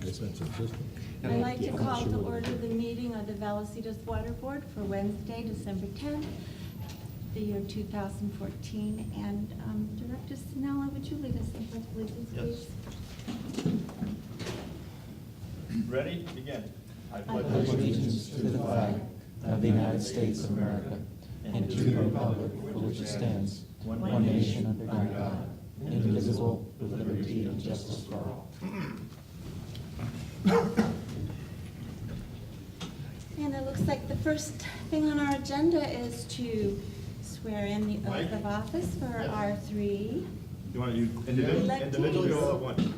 I'd like to call to order the meeting of the Vallecitos Water Board for Wednesday, December 10th, the year 2014. And Director Sinella, would you lead us in pledge of allegiance, please? Ready? Begin. I pledge allegiance to the flag of the United States of America and to the republic for which it stands, one nation under God, indivisible, with liberty and justice for all. And it looks like the first thing on our agenda is to swear in the oath of office for our three. You want to do individually or all at once?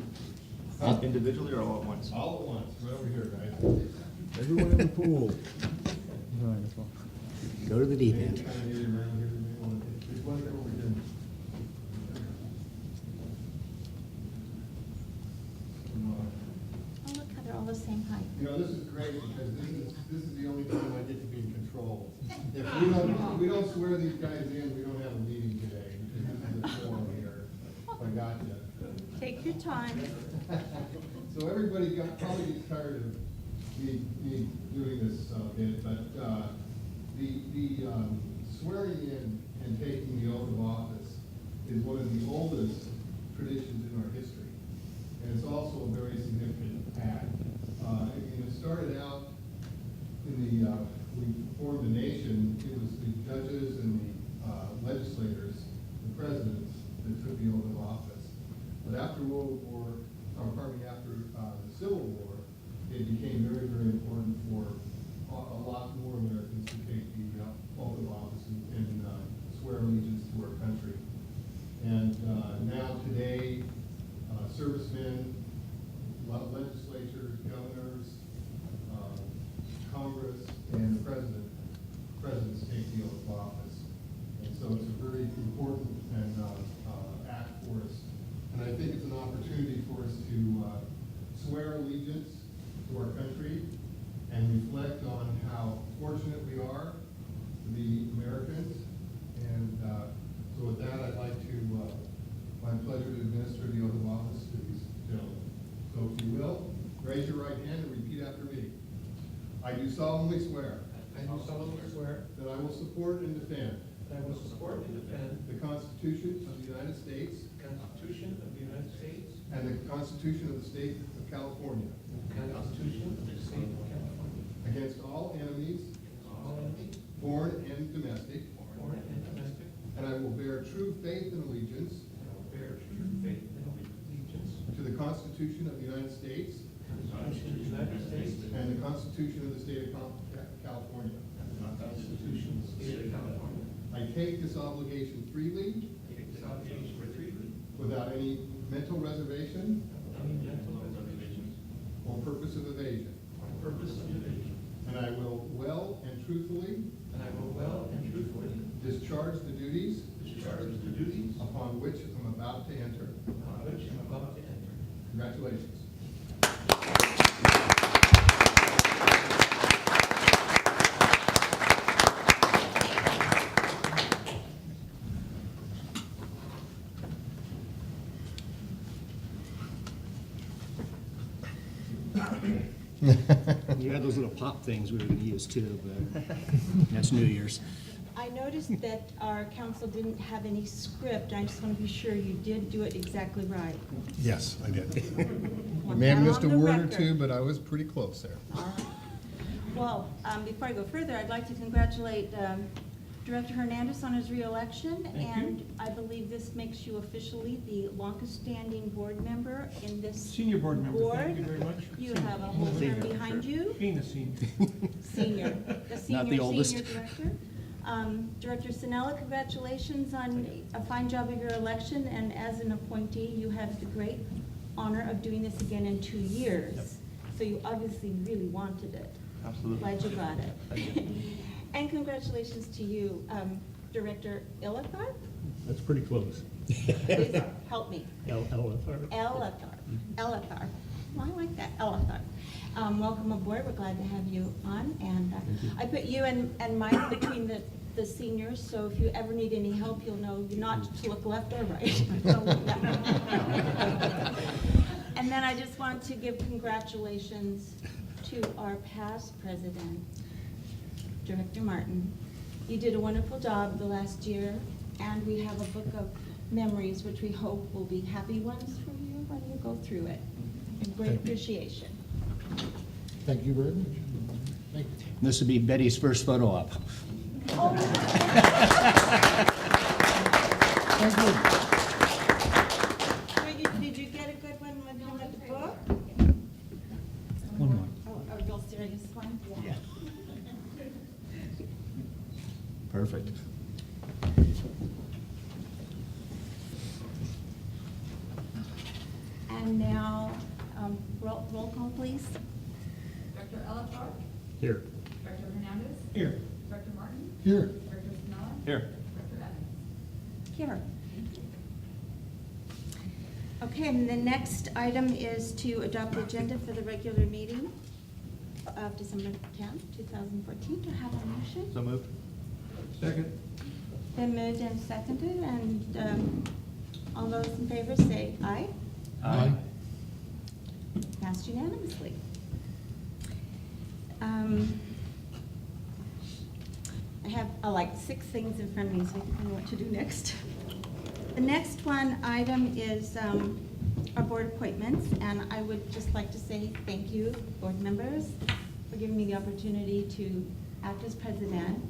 Individually or all at once? All at once, right over here, guys. Everyone in the pool. Go to the deep end. Oh, look how they're all the same height. You know, this is great because this is the only time I get to be in control. If we don't swear these guys in, we don't have a meeting today, because this is the forum here. I got you. Take your time. So everybody probably gets tired of me doing this bit, but the swearing in and taking the oath of office is one of the oldest traditions in our history. And it's also a very significant act. And it started out in we formed the nation, it was the judges and the legislators, the presidents that took the oath of office. But after after the Civil War, it became very, very important for a lot more Americans to take the oath of office and swear allegiance to our country. And now today, servicemen, legislatures, governors, Congress, and the presidents take the oath of office. And so it's a very important and act for us. And I think it's an opportunity for us to swear allegiance to our country and reflect on how fortunate we are to be Americans. And so with that, I'd like to, my pleasure to administer the oath of office to these gentlemen. So if you will, raise your right hand and repeat after me. I do solemnly swear. I do solemnly swear That I will support and defend. that I will support and defend The Constitution of the United States. the Constitution of the United States And the Constitution of the State of California. and the Constitution of the State of California. Against all enemies, Against all enemies, foreign and domestic. foreign and domestic. And I will bear true faith and allegiance. And I will bear true faith and allegiance To the Constitution of the United States. to the Constitution of the United States And the Constitution of the State of California. and the Constitution of the State of California. I take this obligation freely. I take this obligation freely Without any mental reservation without any mental reservations or purpose of evasion. or purpose of evasion. And I will well and truthfully And I will well and truthfully discharge the duties discharge the duties upon which I'm about to enter. upon which I am about to enter. Congratulations. You had those little pop things we were gonna use too, but that's New Year's. I noticed that our council didn't have any script. I just want to be sure you did do it exactly right. Yes, I did. Want May have that missed a on the word or record. two, but I was pretty close there. All right. Well, before I go further, I'd like to congratulate Director Hernandez on his reelection. And I believe this makes you officially the longest-standing board member in this Senior board member, thank you board. very much. You have a whole term behind you. Being the senior. Senior, Not the oldest. Senior director. Director Sinella, congratulations on a fine job of your election, and as an appointee, you have the great honor of doing this again in 2 years. So you obviously really wanted it. Absolutely. Glad you got it. And congratulations to you, Director Elathar. That's pretty close. Please help me. Elathar. Elathar. Well, I like that, Elathar. Welcome aboard, we're glad to have you on, and I put you and Mike between the seniors, so if you ever need any help, you'll know not to look left or right. And then I just want to give congratulations to our past president, Director Martin. You did a wonderful job the last year, and we have a book of memories which we hope will be happy ones for you when you go through it. And great appreciation. Thank you very much. Thank you. This would be Betty's first photo op. Thank you. Did you get a good one with him at the book? One more. Oh, a real serious one? Yeah. Perfect. And now, roll call, please. Dr. Elatar? Here. Dr. Hernandez? Here. Dr. Martin? Here. Dr. Spinella? Here. Dr. Evans? Here. Okay, and the next item is to adopt the agenda for the regular meeting of December 10th, 2014. Do I have a motion? So moved. Second. Been moved and seconded, and all those in favor say aye. Aye. Passed unanimously. I have like 6 things in front of me, so I think I know what to do next. The next item is our board appointments, and I would just like to say thank you, board members, for giving me the opportunity to act as president.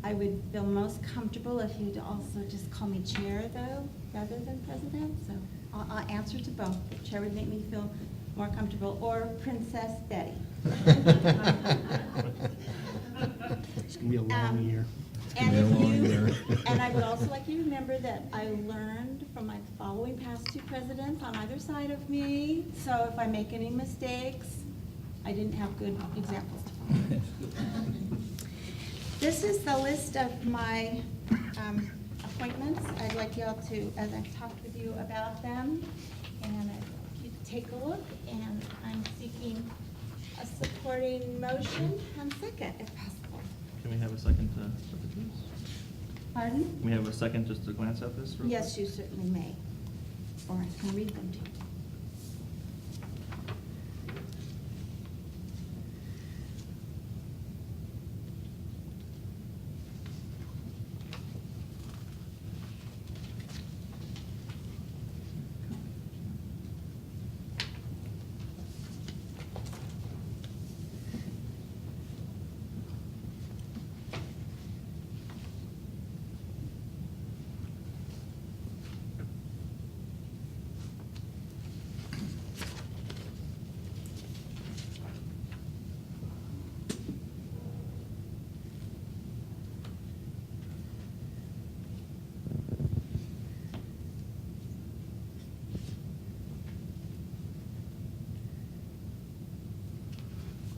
I would feel most comfortable if you'd also just call me chair, though, rather than president, so I'll answer to both. The chair would make me feel more comfortable, or Princess Betty. It's gonna be a long year. And and I would also like you to remember that I learned from my following past 2 presidents on either side of me, so if I make any mistakes, I didn't have good examples to follow. This is the list of my appointments. I'd like y'all to, as I've talked with you about them, and I'd like you to take a look, and I'm seeking a supporting motion and second, if possible. Can we have a second to look at this? Pardon? Can we have a second just to glance at this? real Yes, quick? you certainly may, or I can read them to you.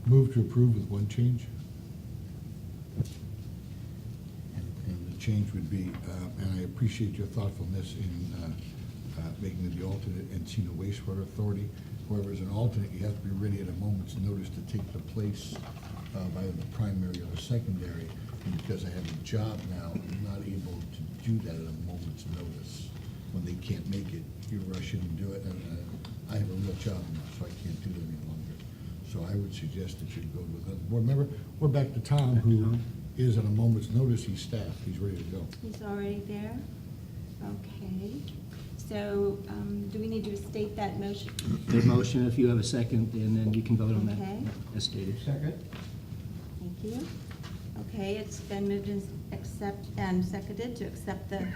Move to approve with one change. And the change would be, and I appreciate your thoughtfulness in making it the alternate Encino Wastewater Authority. However, as an alternate, you have to be ready at a moment's notice to take the place of either the primary or the secondary. And because I have a job now, I'm not able to do that at a moment's notice. When they can't make it, you rush in and do it, and I have a real job now, so I can't do it any longer. So I would suggest that you go with a board member. We're back to Tom, who is at a moment's notice. He's staffed. He's ready to go. He's already there? Okay. So, do we need to state that motion? The motion, if you have a second, and then you can vote on that Okay. as stated. Second. Thank you. Okay, it's been moved and seconded to accept the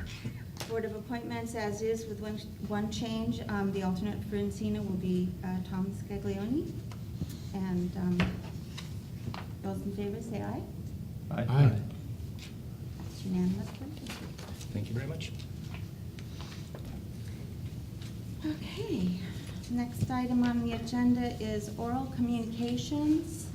Board of Appointments as is with one change. The alternate for Encino will be Tom Scaglione. And those in favor say aye. Aye. That's unanimously. Thank you very much. Okay, next item on the agenda is oral communications.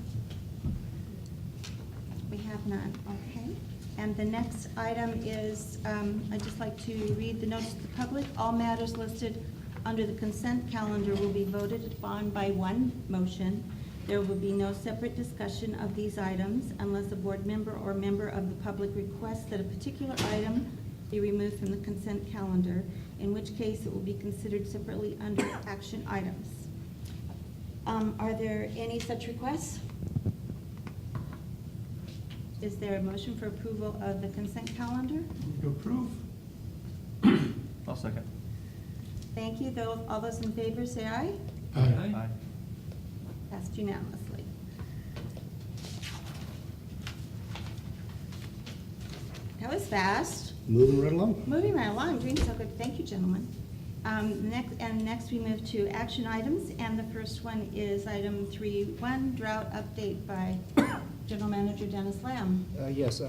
We have none, okay. And the next item is, I'd just like to read the notice to the public. All matters listed under the consent calendar will be voted upon by one motion. There will be no separate discussion of these items unless a board member or member of the public requests that a particular item be removed from the consent calendar, in which case it will be considered separately under action items. Are there any such requests? Is there a motion for approval of the consent calendar? To approve. I'll second. Thank you. All those in favor say aye. Aye. Passed unanimously. That was fast. Moving right along. Moving right along, doing so good. Thank you, gentlemen. Next we move to action items, and the first one is item 3.1, drought update by General Manager Dennis Lamb. Yes,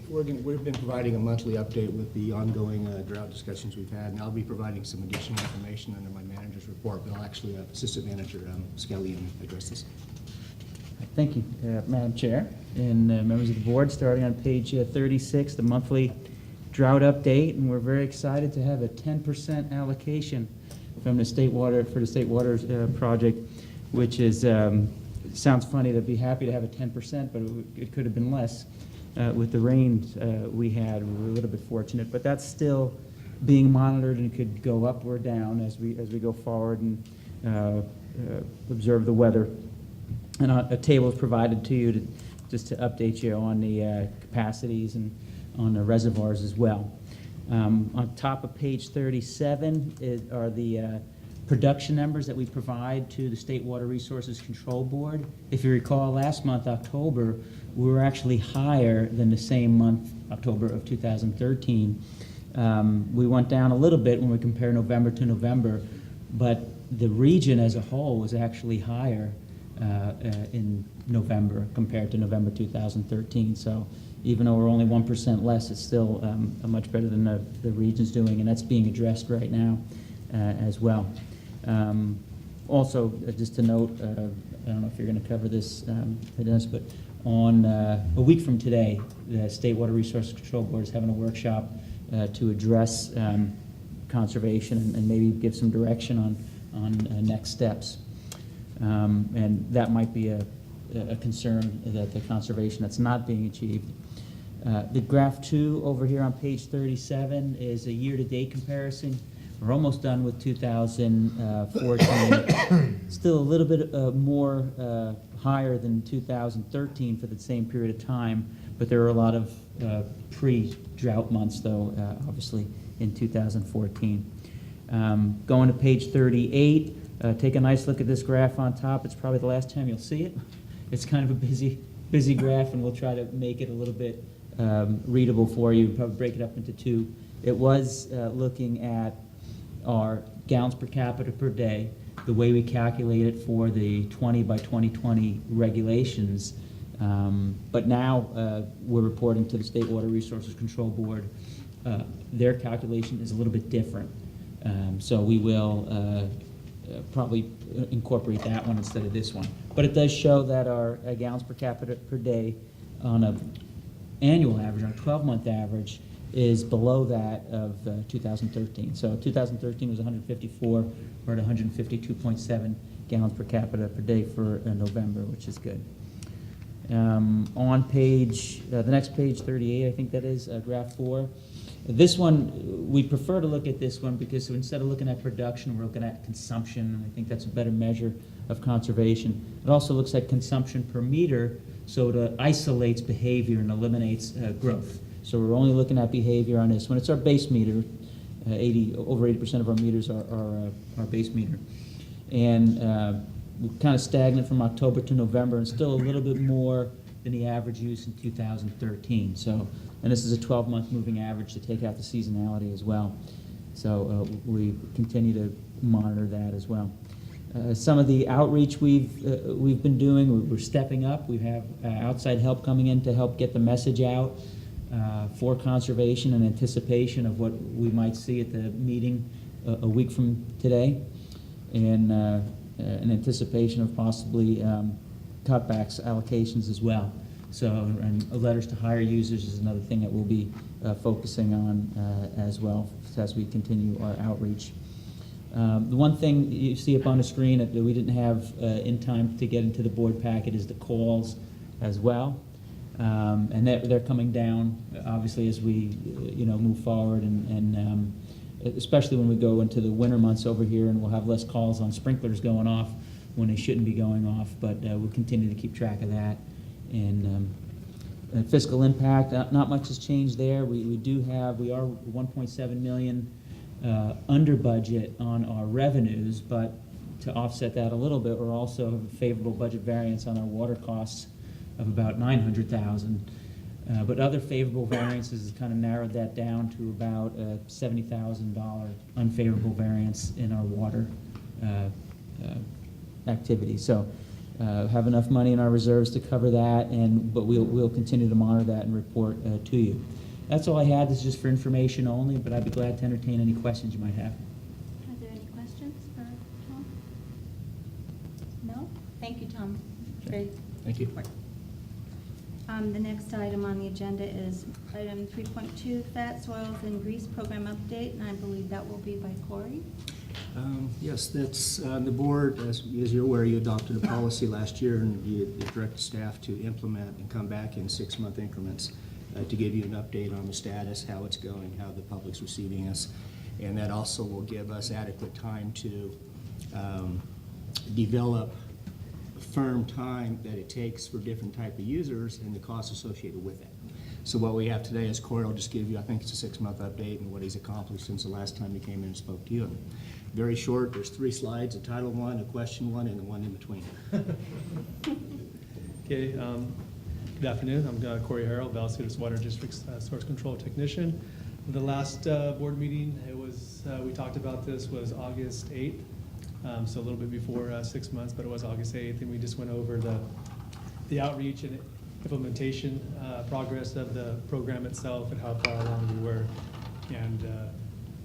we've been providing a monthly update with the ongoing drought discussions we've had, and I'll be providing some additional information under my manager's report, but I'll actually have Assistant Manager Skelly address this. Thank you, Madam Chair and members of the board. Starting on page 36, the monthly drought update, and we're very excited to have a 10% allocation from the state water for the state water project, which is sounds funny to be happy to have a 10%, but it could have been less with the rains we had. We were a little bit fortunate, but that's still being monitored and could go up or down as we go forward and observe the weather. And a table is provided to you just to update you on the capacities and on the reservoirs as well. On top of page 37 are the production numbers that we provide to the State Water Resources Control Board. If you recall, last month, October, we were actually higher than the same month, October of 2013. We went down a little bit when we compare November to November, but the region as a whole was actually higher in November compared to November 2013. So even though we're only 1% less, it's still much better than the region's doing, and that's being addressed right now as well. Also, just to note, I don't know if you're going to cover this, Dennis, but on a week from today, the State Water Resources Control Board is having a workshop to address conservation and maybe give some direction on next steps. And that might be a concern, that the conservation that's not being achieved. The graph 2 over here on page 37 is a year-to-date comparison. We're almost done with 2014. Still a little bit more higher than 2013 for the same period of time, but there are a lot of pre-drought months, though, obviously, in 2014. Going to page 38, take a nice look at this graph on top. It's probably the last time you'll see it. It's kind of a busy graph, and we'll try to make it a little bit readable for you. Probably break it up into two. It was looking at our gallons per capita per day, the way we calculate it for the 20 by 2020 regulations. But now we're reporting to the State Water Resources Control Board. Their calculation is a little bit different. So we will probably incorporate that one instead of this one. But it does show that our gallons per capita per day on an annual average, on a 12-month average, is below that of 2013. So 2013 was 154. We're at 152.7 gallons per capita per day for November, which is good. On page, the next page, 38, I think that is, graph 4. This one, we prefer to look at this one because instead of looking at production, we're looking at consumption. I think that's a better measure of conservation. It also looks at consumption per meter, so it isolates behavior and eliminates growth. So we're only looking at behavior on this one. It's our base meter. Over 80% of our meters are our base meter. And we're kind of stagnant from October to November, and still a little bit more than the average use in 2013. So, and this is a 12-month moving average to take out the seasonality as well. So we continue to monitor that as well. Some of the outreach we've been doing, we're stepping up. We have outside help coming in to help get the message out for conservation in anticipation of what we might see at the meeting a week from today, and in anticipation of possibly cutbacks, allocations as well. So, and letters to higher users is another thing that we'll be focusing on as well as we continue our outreach. The one thing you see up on the screen that we didn't have in time to get into the board packet is the calls as well. And they're coming down, obviously, as we move forward, and especially when we go into the winter months over here, and we'll have less calls on sprinklers going off. when they shouldn't be going off, but we'll continue to keep track of that. And fiscal impact, not much has changed there. We are 1.7 million under budget on our revenues, but to offset that a little bit, we're also have a favorable budget variance on our water costs of about 900,000. But other favorable variances has kind of narrowed that down to about a $70,000 unfavorable variance in our water activity. So have enough money in our reserves to cover that, but we'll continue to monitor that and report to you. That's all I had. This is just for information only, but I'd be glad to entertain any questions you might have. Are there any questions for Tom? No? Thank you, Tom. Great. Thank you. report. The next item on the agenda is item 3.2, Fat Soils and Grease Program Update, and I believe that will be by Corey. Yes, that's, the board, as you're aware, you adopted a policy last year, and you directed staff to implement and come back in 6-month increments to give you an update on the status, how it's going, how the public's receiving us. And that also will give us adequate time to develop firm time that it takes for different type of users and the costs associated with it. So what we have today is Corey will just give you, I think it's a 6-month update and what he's accomplished since the last time he came in and spoke to you. And very short, there's 3 slides, a title one, a question one, and the one in between. Okay, good afternoon. I'm Corey Harrell, Vallecitos Water District's Source Control Technician. The last board meeting, we talked about this, was August 8th, so a little bit before 6 months, but it was August 8th, and we just went over the outreach and implementation progress of the program itself and how far along we were. And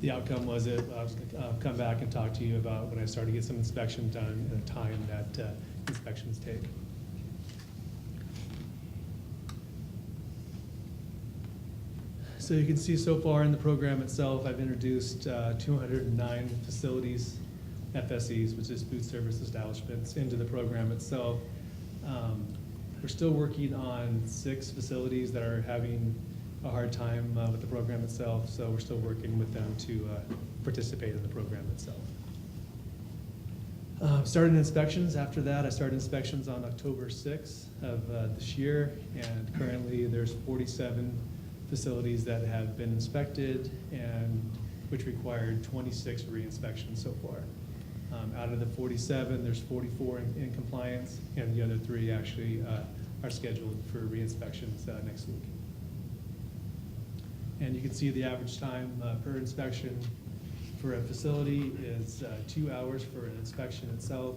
the outcome was I was going to come back and talk to you about when I started to get some inspections done and the time that inspections take. So you can see so far in the program itself, I've introduced 209 facilities, FSEs, which is food service establishments, into the program itself. We're still working on 6 facilities that are having a hard time with the program itself, so we're still working with them to participate in the program itself. Started inspections after that. I started inspections on October 6th of this year, and currently there's 47 facilities that have been inspected, and which required 26 re-inspections so far. Out of the 47, there's 44 in compliance, and the other 3 actually are scheduled for re-inspections next week. And you can see the average time per inspection for a facility is 2 hours for an inspection itself,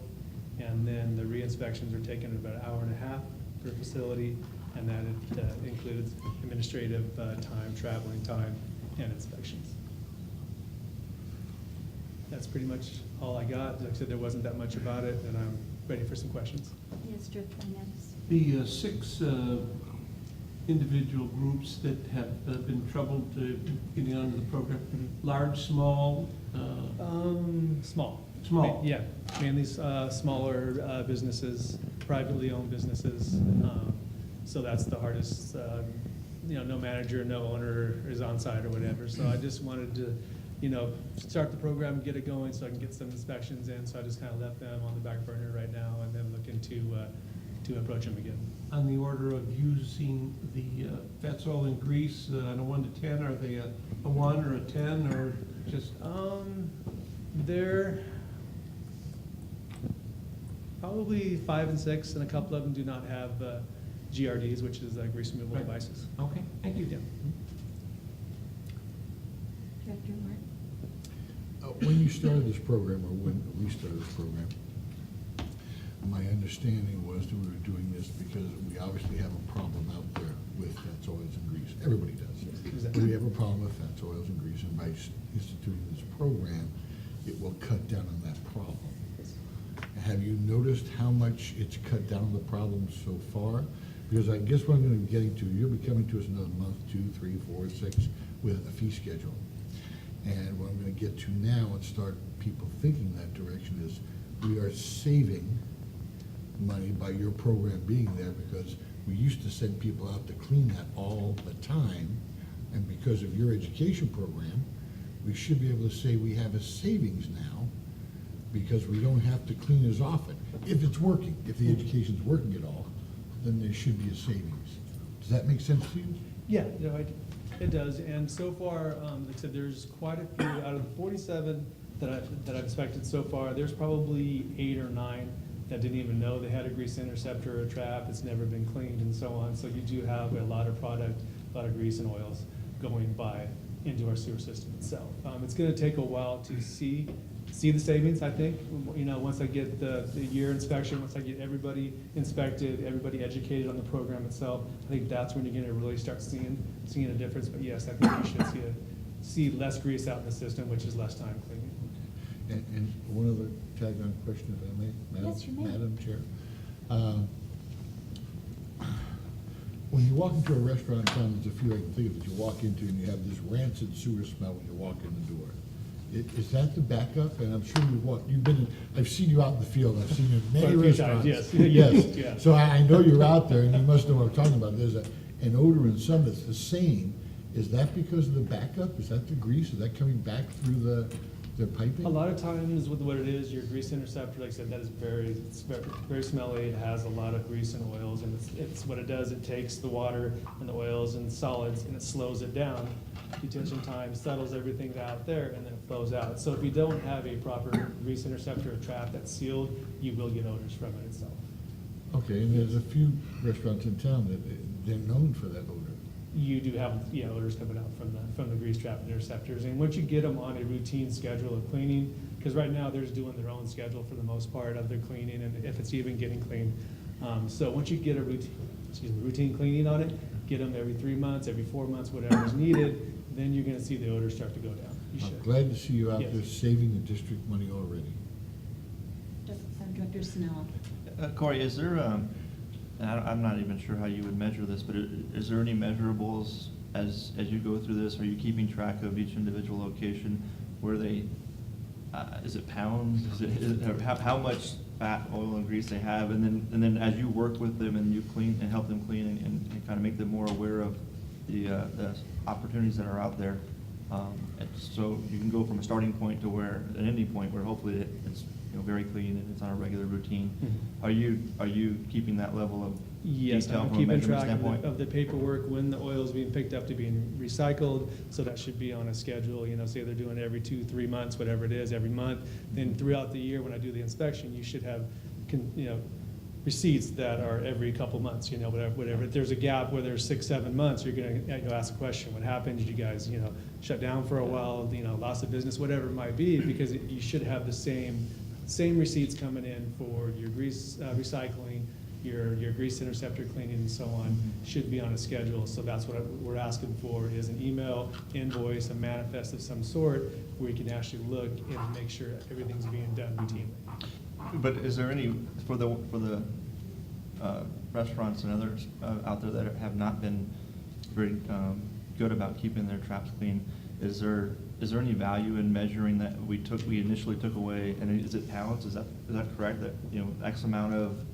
and then the re-inspections are taken about an hour and a half per facility, and that includes administrative time, traveling time, and inspections. That's pretty much all I got. Like I said, there wasn't that much about it, and I'm ready for some questions. Yes, Director Hernandez. The 6 individual groups that have been troubled getting onto the program, large, small? Small. Small. Yeah, mainly smaller businesses, privately owned businesses. So that's the hardest, no manager, no owner is on site or whatever. So I just wanted to, start the program, get it going so I can get some inspections in. So I just kind of left them on the back burner right now and then looking to approach them again. On the order of using the fat, oil, and grease on a 1 to 10, are they a 1 or a 10 or just? They're probably 5 and 6, and a couple of them do not have GRDs, which is grease removal Right. devices. Okay, thank you. Yeah. Director Martin. When you started this program, or when we started this program, my understanding was that we were doing this because we obviously have a problem out there with fats, oils, and grease. Everybody does. Exactly. We have a problem with fats, oils, and grease, and by instituting this program, it will cut down on that problem. Have you noticed how much it's cut down on the problem so far? Because I guess what I'm going to be getting to, you'll be coming to us another month, 2, 3, 4, 6, with a fee schedule. And what I'm going to get to now and start people thinking that direction is we are saving money by your program being there, because we used to send people out to clean that all the time. And because of your education program, we should be able to say we have a savings now because we don't have to clean as often. if it's working, if the education's working at all, then there should be a savings. Does that make sense to you? Yeah, no, it does, and so far, like I said, there's quite a few, out of the 47 that I've inspected so far, there's probably 8 or 9 that didn't even know they had a grease interceptor or a trap, it's never been cleaned and so on, so you do have a lot of product, a lot of grease and oils going by into our sewer system itself. It's gonna take a while to see the savings, I think. You know, once I get the year inspection, once I get everybody inspected, everybody educated on the program itself, I think that's when you're gonna really start seeing a difference. But yes, I think you should see less grease out in the system, which is less time cleaning. And one other tag-on question, if I may, Madam, Yes, you may. Madam Chair. When you walk into a restaurant in town, there's a few I can think of that you walk into and you have this rancid sewer smell when you walk in the door. Is that the backup? And I'm sure you've been, I've seen you out in the field, I've seen you in many Quite a few times, restaurants. yes. Yes. Yeah. So I know you're out there and you must know what I'm talking about. There's an odor in some that's the same. Is that because of the backup? Is that the grease? Is that coming back through the piping? A lot of times with what it is, your grease interceptor, like I said, that is it's very smelly. It has a lot of grease and oils, and it's what it does. It takes the water and the oils and solids and it slows it down. Detention time settles everything out there, and then it flows out. So if you don't have a proper grease interceptor or trap that's sealed, you will get odors from it itself. Okay, and there's a few restaurants in town that they're known for that odor. You do have, odors coming out from the grease trap interceptors. And once you get them on a routine schedule of cleaning, because right now they're just doing their own schedule for the most part of their cleaning, and if it's even getting cleaned. So once you get a routine cleaning on it, get them every 3 months, every 4 months, whatever is needed, then you're gonna see the odors start to go down. You I'm should. glad to see you out Yes. there saving the district money already. Director Sinella. Corey, is there, I'm not even sure how you would measure this, but is there any measurables as you go through this? Are you keeping track of each individual location where they, is it pounds? Or how much fat, oil, and grease they have? And then as you work with them and you clean and help them clean and kind of make them more aware of the opportunities that are out there, and so you can go from a starting point to an ending point where hopefully it's very clean and it's on a regular routine. Mhm. Are you keeping that level of Yes, detail I'm from a keeping measurement track standpoint? of the paperwork, when the oil is being picked up to being recycled, so that should be on a schedule, say they're doing it every 2-3 months, whatever it is, every month. Then throughout the year, when I do the inspection, you should have, receipts that are every couple months, whatever. If there's a gap where there's 6-7 months, you're gonna ask a question, what happened? Did you guys, shut down for a while, loss of business, whatever it might be, because you should have the same receipts coming in for your grease recycling, your grease interceptor cleaning and so on, should be on a schedule. So that's what we're asking for, is an email, invoice, a manifest of some sort, where you can actually look and make sure everything's being done routinely. But is there any, for the restaurants and others out there that have not been very good about keeping their traps clean, is there any value in measuring that we initially took away, and is it pounds? Is that correct? That, X amount of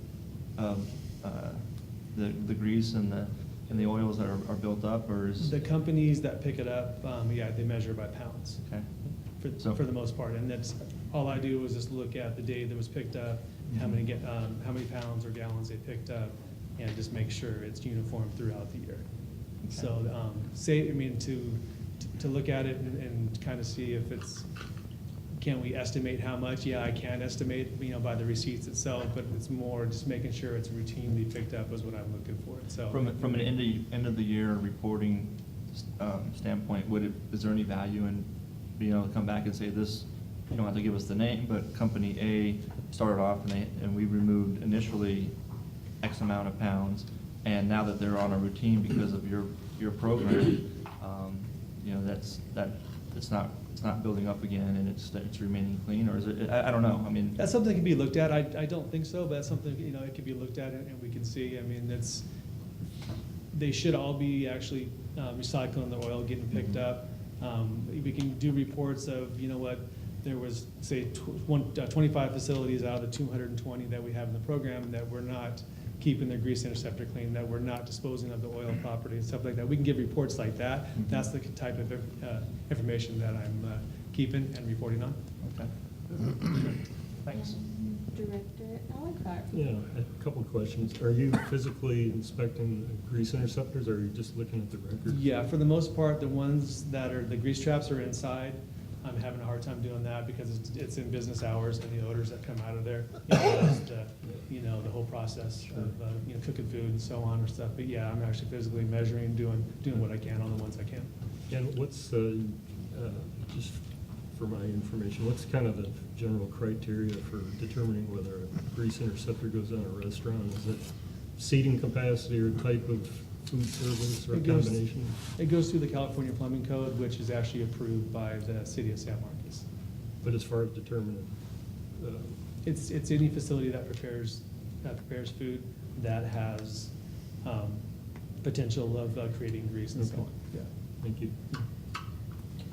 the grease and the oils that are built up, or is? The companies that pick it up, they measure by pounds. Okay. For the most part, and that's, all I do is just look at the day that was picked up, how many pounds or gallons they picked up, and just make sure it's uniform throughout the year. Okay. So, to look at it and kind of see if can we estimate how much? Yeah, I can estimate, by the receipts itself, but it's more just making sure it's routinely picked up is what I'm looking for, so. From an end of the year reporting standpoint, is there any value in being able to come back and say this? You don't have to give us the name, but company A started off and we removed initially X amount of pounds, and now that they're on a routine because of your program, it's not building up again, and it's remaining clean, or is it? I don't know. I mean, That's something that can be looked at. I don't think so, but that's something, it can be looked at and we can see. I mean, they should all be actually recycling the oil, getting picked up. We can do reports of, there was, say, 25 facilities out of the 220 that we have in the program that we're not keeping their grease interceptor clean, that we're not disposing of the oil property and stuff like that. We can give reports like that. Mm-hmm. That's the type of information that I'm keeping and reporting on. okay. Thanks. Director Ellicott. Yeah, a couple of questions. Are you physically inspecting grease interceptors, or are you just looking at the records? Yeah, for the most part, the ones that are, the grease traps are inside. I'm having a hard time doing that because it's in business hours and the odors that come out of there. The whole process of, cooking food and so on or stuff. But yeah, I'm actually physically measuring, doing what I can on the ones I can. And what's, just for my information, what's kind of the general criteria for determining whether a grease interceptor goes on a restaurant? Is it seating capacity or type of food service or a combination? It goes through the California Plumbing Code, which is actually approved by the city of San Marcos. But as far as determining, It's any facility that prepares food that has potential of creating grease and so Okay. on. Yeah. thank you.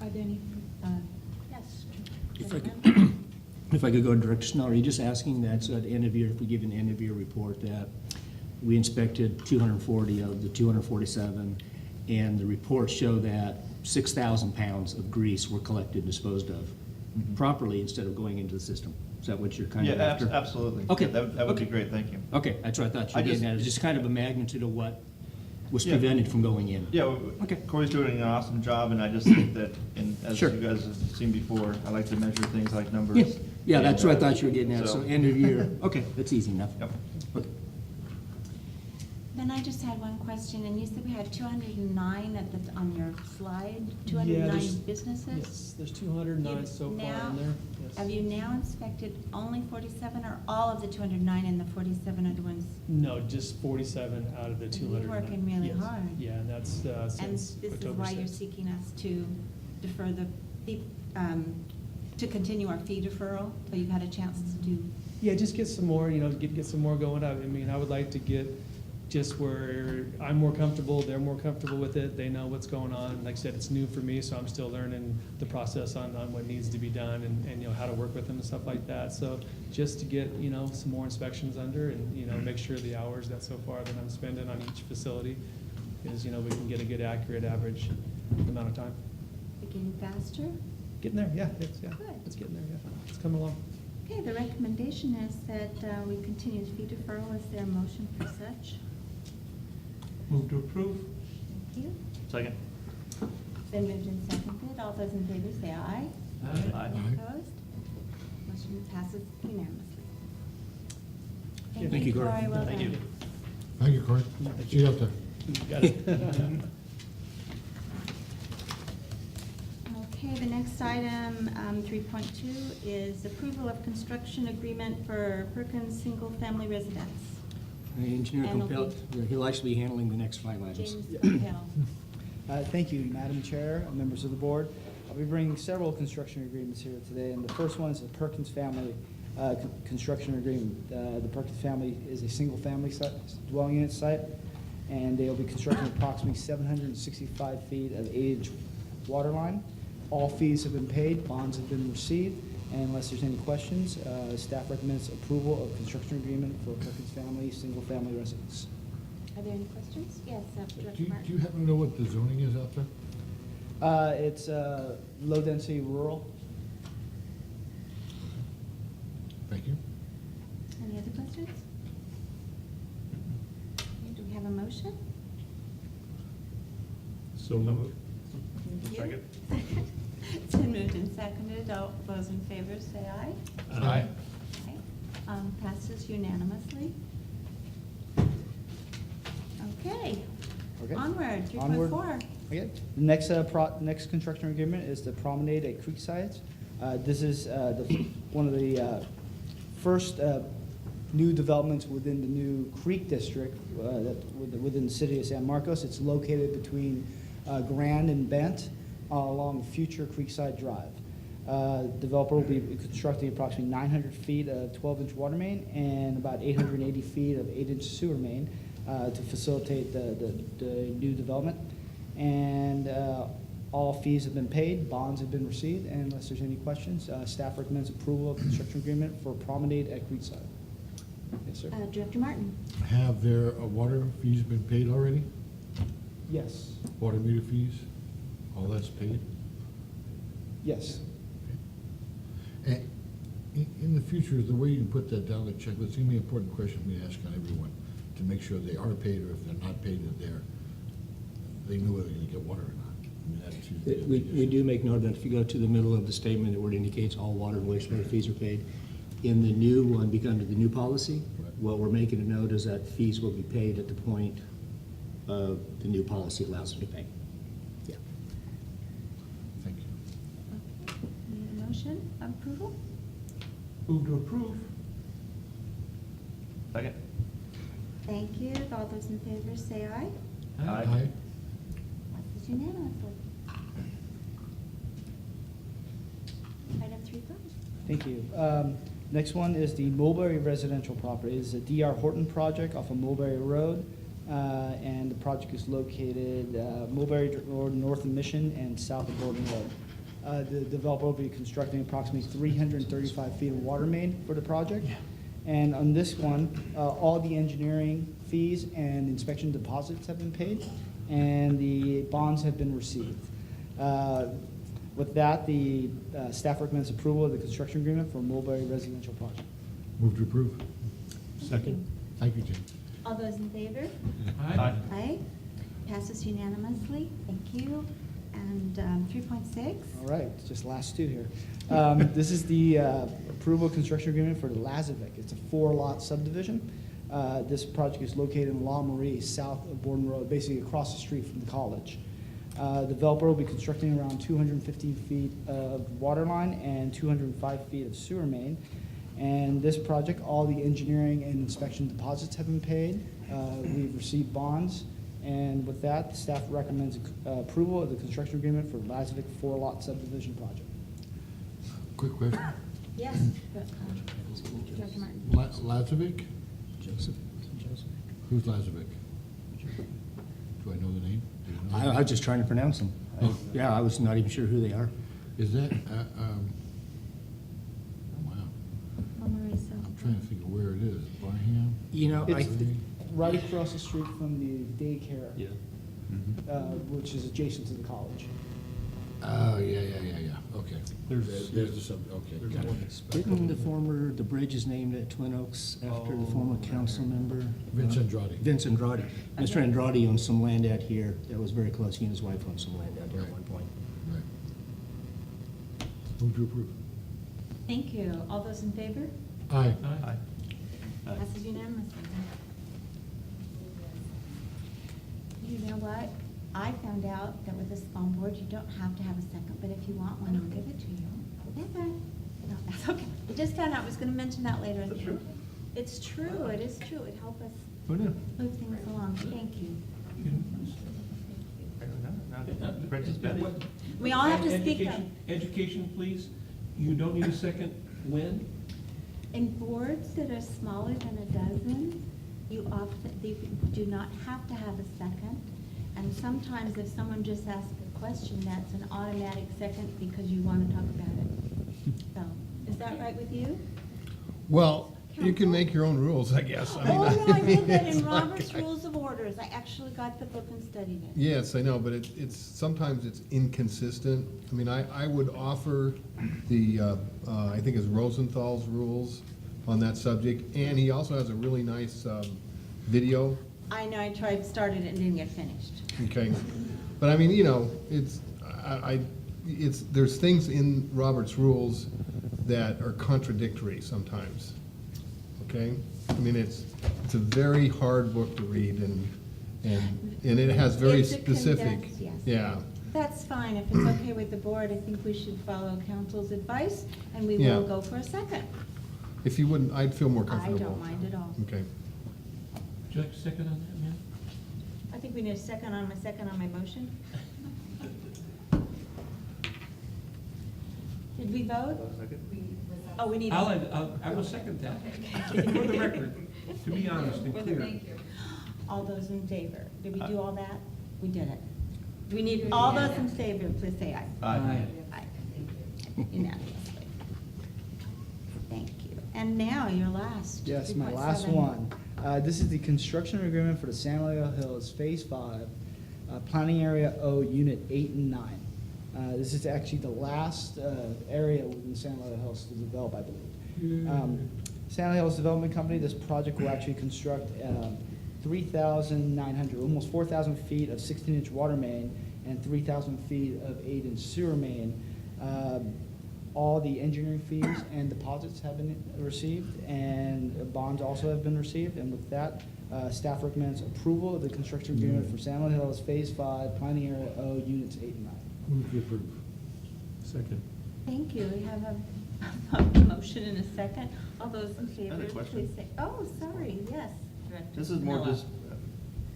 Are there any, yes? If I could go to Director Snell, are you just asking that, so at the end of year, if we give an end of year report that we inspected 240 of the 247, and the reports show that 6,000 pounds of grease were collected and disposed of properly instead of going into the system? Is that what you're kind of Yeah, after? absolutely. Okay. Yeah, that would be Okay. great, thank you. Okay, that's what I thought you I were getting at, just- it's just kind of a magnitude of what was Yeah. prevented from going in. Yeah, Okay. Corey's doing an awesome job, and I just think that, as Sure. you guys have seen before, I like to measure things like numbers. Yeah, yeah, that's what I thought you were getting at, so So- end of year, okay, that's easy enough. Yep. Okay. Then I just had one question, and you said we had 209 on your slide, 209 there's- businesses? Yes, there's 209 You've so far now- in there. Yes. Have you now inspected only 47, or all of the 209 and the 47 are the ones? No, just 47 out of the You're 209. working really Yes. hard. Yeah, and that's And since this is October why you're 6th. seeking us to defer to continue our fee deferral, so you've had a chance to do. Yeah, just get some more, get some more going. I mean, I would like to get just where I'm more comfortable, they're more comfortable with it, they know what's going on. Like I said, it's new for me, so I'm still learning the process on what needs to be done and how to work with them and stuff like that. So just to get, some more inspections under and, make sure the hours that so far that I'm spending on each facility is, we can get a good, accurate, average amount of time. Getting faster? Getting there, yeah, Good. it's getting there, yeah, it's coming along. Okay, the recommendation is that we continue the fee deferral. Is there a motion for such? Move to approve? Thank you. Second. Been moved and seconded. All those in favor say aye. Aye. Any opposed? Motion passes unanimously. Thank you, Corey. Corey. Well Thank you. done. Thank you, Corey. See you out there. Got it. Okay, the next item, 3.2, is approval of construction agreement for Perkins Single Family Residence. Engineer And it'll Compel, he'll actually be handling the next 5 items. James Compel. Thank you, Madam Chair, members of the board. I'll be bringing several construction agreements here today, and the first one is the Perkins Family construction agreement. The Perkins family is a single-family dwelling unit site, and they'll be constructing approximately 765 feet of 8-inch water line. All fees have been paid, bonds have been received, and unless there's any questions, staff recommends approval of construction agreement for Perkins Family single-family residence. Are there any questions? Yes, Director Do you Martin. happen to know what the zoning is out there? It's low-density rural. Thank you. Any other questions? Okay, do we have a motion? So moved. Thank you. It's been moved and seconded. All those in favor say aye. Aye. Okay. Passes unanimously. Okay. Okay. Onward, Onward. 3.4. Okay. The next construction agreement is the promenade at Creekside. This is one of the first new developments within the new Creek District within the city of San Marcos. It's located between Grand and Bent along future Creekside Drive. Developer will be constructing approximately 900 feet of 12-inch water main and about 880 feet of 8-inch sewer main to facilitate the new development. And all fees have been paid, bonds have been received, and unless there's any questions, staff recommends approval of construction agreement for Promenade at Creekside. Yes, sir. Director Martin. Have their water fees been paid already? Yes. Water meter fees? All that's paid? Yes. And In the future, is the way you can put that down the checklist, it's gonna be an important question for me to ask on everyone, to make sure they are paid, or if they're not paid, that they know whether they're gonna get water or not. I mean, that's usually a We big we issue. do make note that if you go to the middle of the statement, where it indicates all water and wastewater fees are paid. In the new one, under the new policy, Right. what we're making a note is that fees will be paid at the point the new policy allows them to pay. Yeah. Thank you. Okay. Need a motion of approval? Move to approve. Second? Thank you. All those in favor say aye. Aye. Passes unanimously. Item 3.5. Thank you. Next one is the Mulberry residential property. It's a DR Horton project off of Mulberry Road. And the project is located Mulberry Road, north of Mission and south of Borden Road. The developer will be constructing approximately 335 feet of water main for the project. And on this one, all the engineering fees and inspection deposits have been paid, and the bonds have been received. With that, the staff recommends approval of the construction agreement for Mulberry residential project. Move to approve. Second. Thank you, James. All those in favor? Aye. Aye. Passes unanimously. Thank you. And 3.6? All right, just last two here. This is the approval of construction agreement for the Lazovic. It's a 4-lot subdivision. This project is located in La Marie, south of Borden Road, basically across the street from the college. The developer will be constructing around 250 feet of water line and 205 feet of sewer main. And this project, all the engineering and inspection deposits have been paid. We've received bonds. And with that, the staff recommends approval of the construction agreement for Lazovic 4-lot subdivision project. Quick question. Yes. Director Martin. Lazovic? Joseph. Who's Lazovic? Do I know the name? Do you know? I was just trying to pronounce them. Yeah, I was not even sure who they are. Is that, wow, Marisa. I'm trying to think of where it is. Barham? You know, I, It's right across the street from the daycare, Yeah. which is adjacent to the college. Oh, yeah, okay. There's- There's the sub, okay, There's got one it. expected. didn't the bridge is named at Twin Oaks after the former council member? Vince Andrade. Vince Andrade. Mr. Andrade owns some land out here that was very close. He and his wife owned some land out here at one point. Right. Move to approve. Thank you. All those in favor? Aye. Aye. Passes unanimously. You know what? I found out that with this on board, you don't have to have a second, but if you want one, I'll give it to you. Okay. No, that's okay. I just found out, I was gonna mention that later. Is it true? It's true, it is true. It helped us Who knew? move things along. Thank you. Princess Betty? We all have to speak up. Education, please. You don't need a second. When? In boards that are smaller than a dozen, you do not have to have a second. And sometimes if someone just asks a question, that's an automatic second because you want to talk about it. So, is that right with you? Well, you can make your own rules, I guess. I mean, Oh, no, I did that it's in not- Robert's Rules of Orders. I actually got the book and studied it. Yes, I know, but sometimes it's inconsistent. I mean, I would offer the, I think it's Rosenthal's rules on that subject, and he also has a really nice video, I know, started it and didn't get finished. okay? But I mean, you know, there's things in Robert's rules that are contradictory sometimes, okay? I mean, it's a very hard book to read, and it has very It's a specific. condensed, yes. Yeah. That's fine. If it's okay with the board, I think we should follow council's advice, and we Yeah. will go for a second. If you wouldn't, I'd feel more I comfortable. don't mind at all. Okay. Would you like a second on that, ma'am? I think we need a second on my motion. Did we vote? Oh, we need. I will second that. For the record, to be honest and clear. Thank you. All those in favor? Did we do all that? We did it. Do we need, all those in favor, please say aye. Aye. Aye. Unanimously. Thank you. And now, your last. Yes, my 3.7. last one. This is the construction agreement for the San Leo Hills Phase 5, Planning Area O, Unit 8 and 9. This is actually the last area within San Leo Hills to develop, I believe. Sand Hills Development Company, this project will actually construct 3,900, almost 4,000 feet of 16-inch water main and 3,000 feet of 8-inch sewer main. All the engineering fees and deposits have been received, and bonds also have been received. And with that, staff recommends approval of the construction agreement for San Luis Hills Phase 5, Planning Area O, Units 8 and 9. Move to approve. Second. Thank you. We have a motion and a second. All those in I favor, had a question. please say, oh, sorry, yes. Director This is more Sinella. just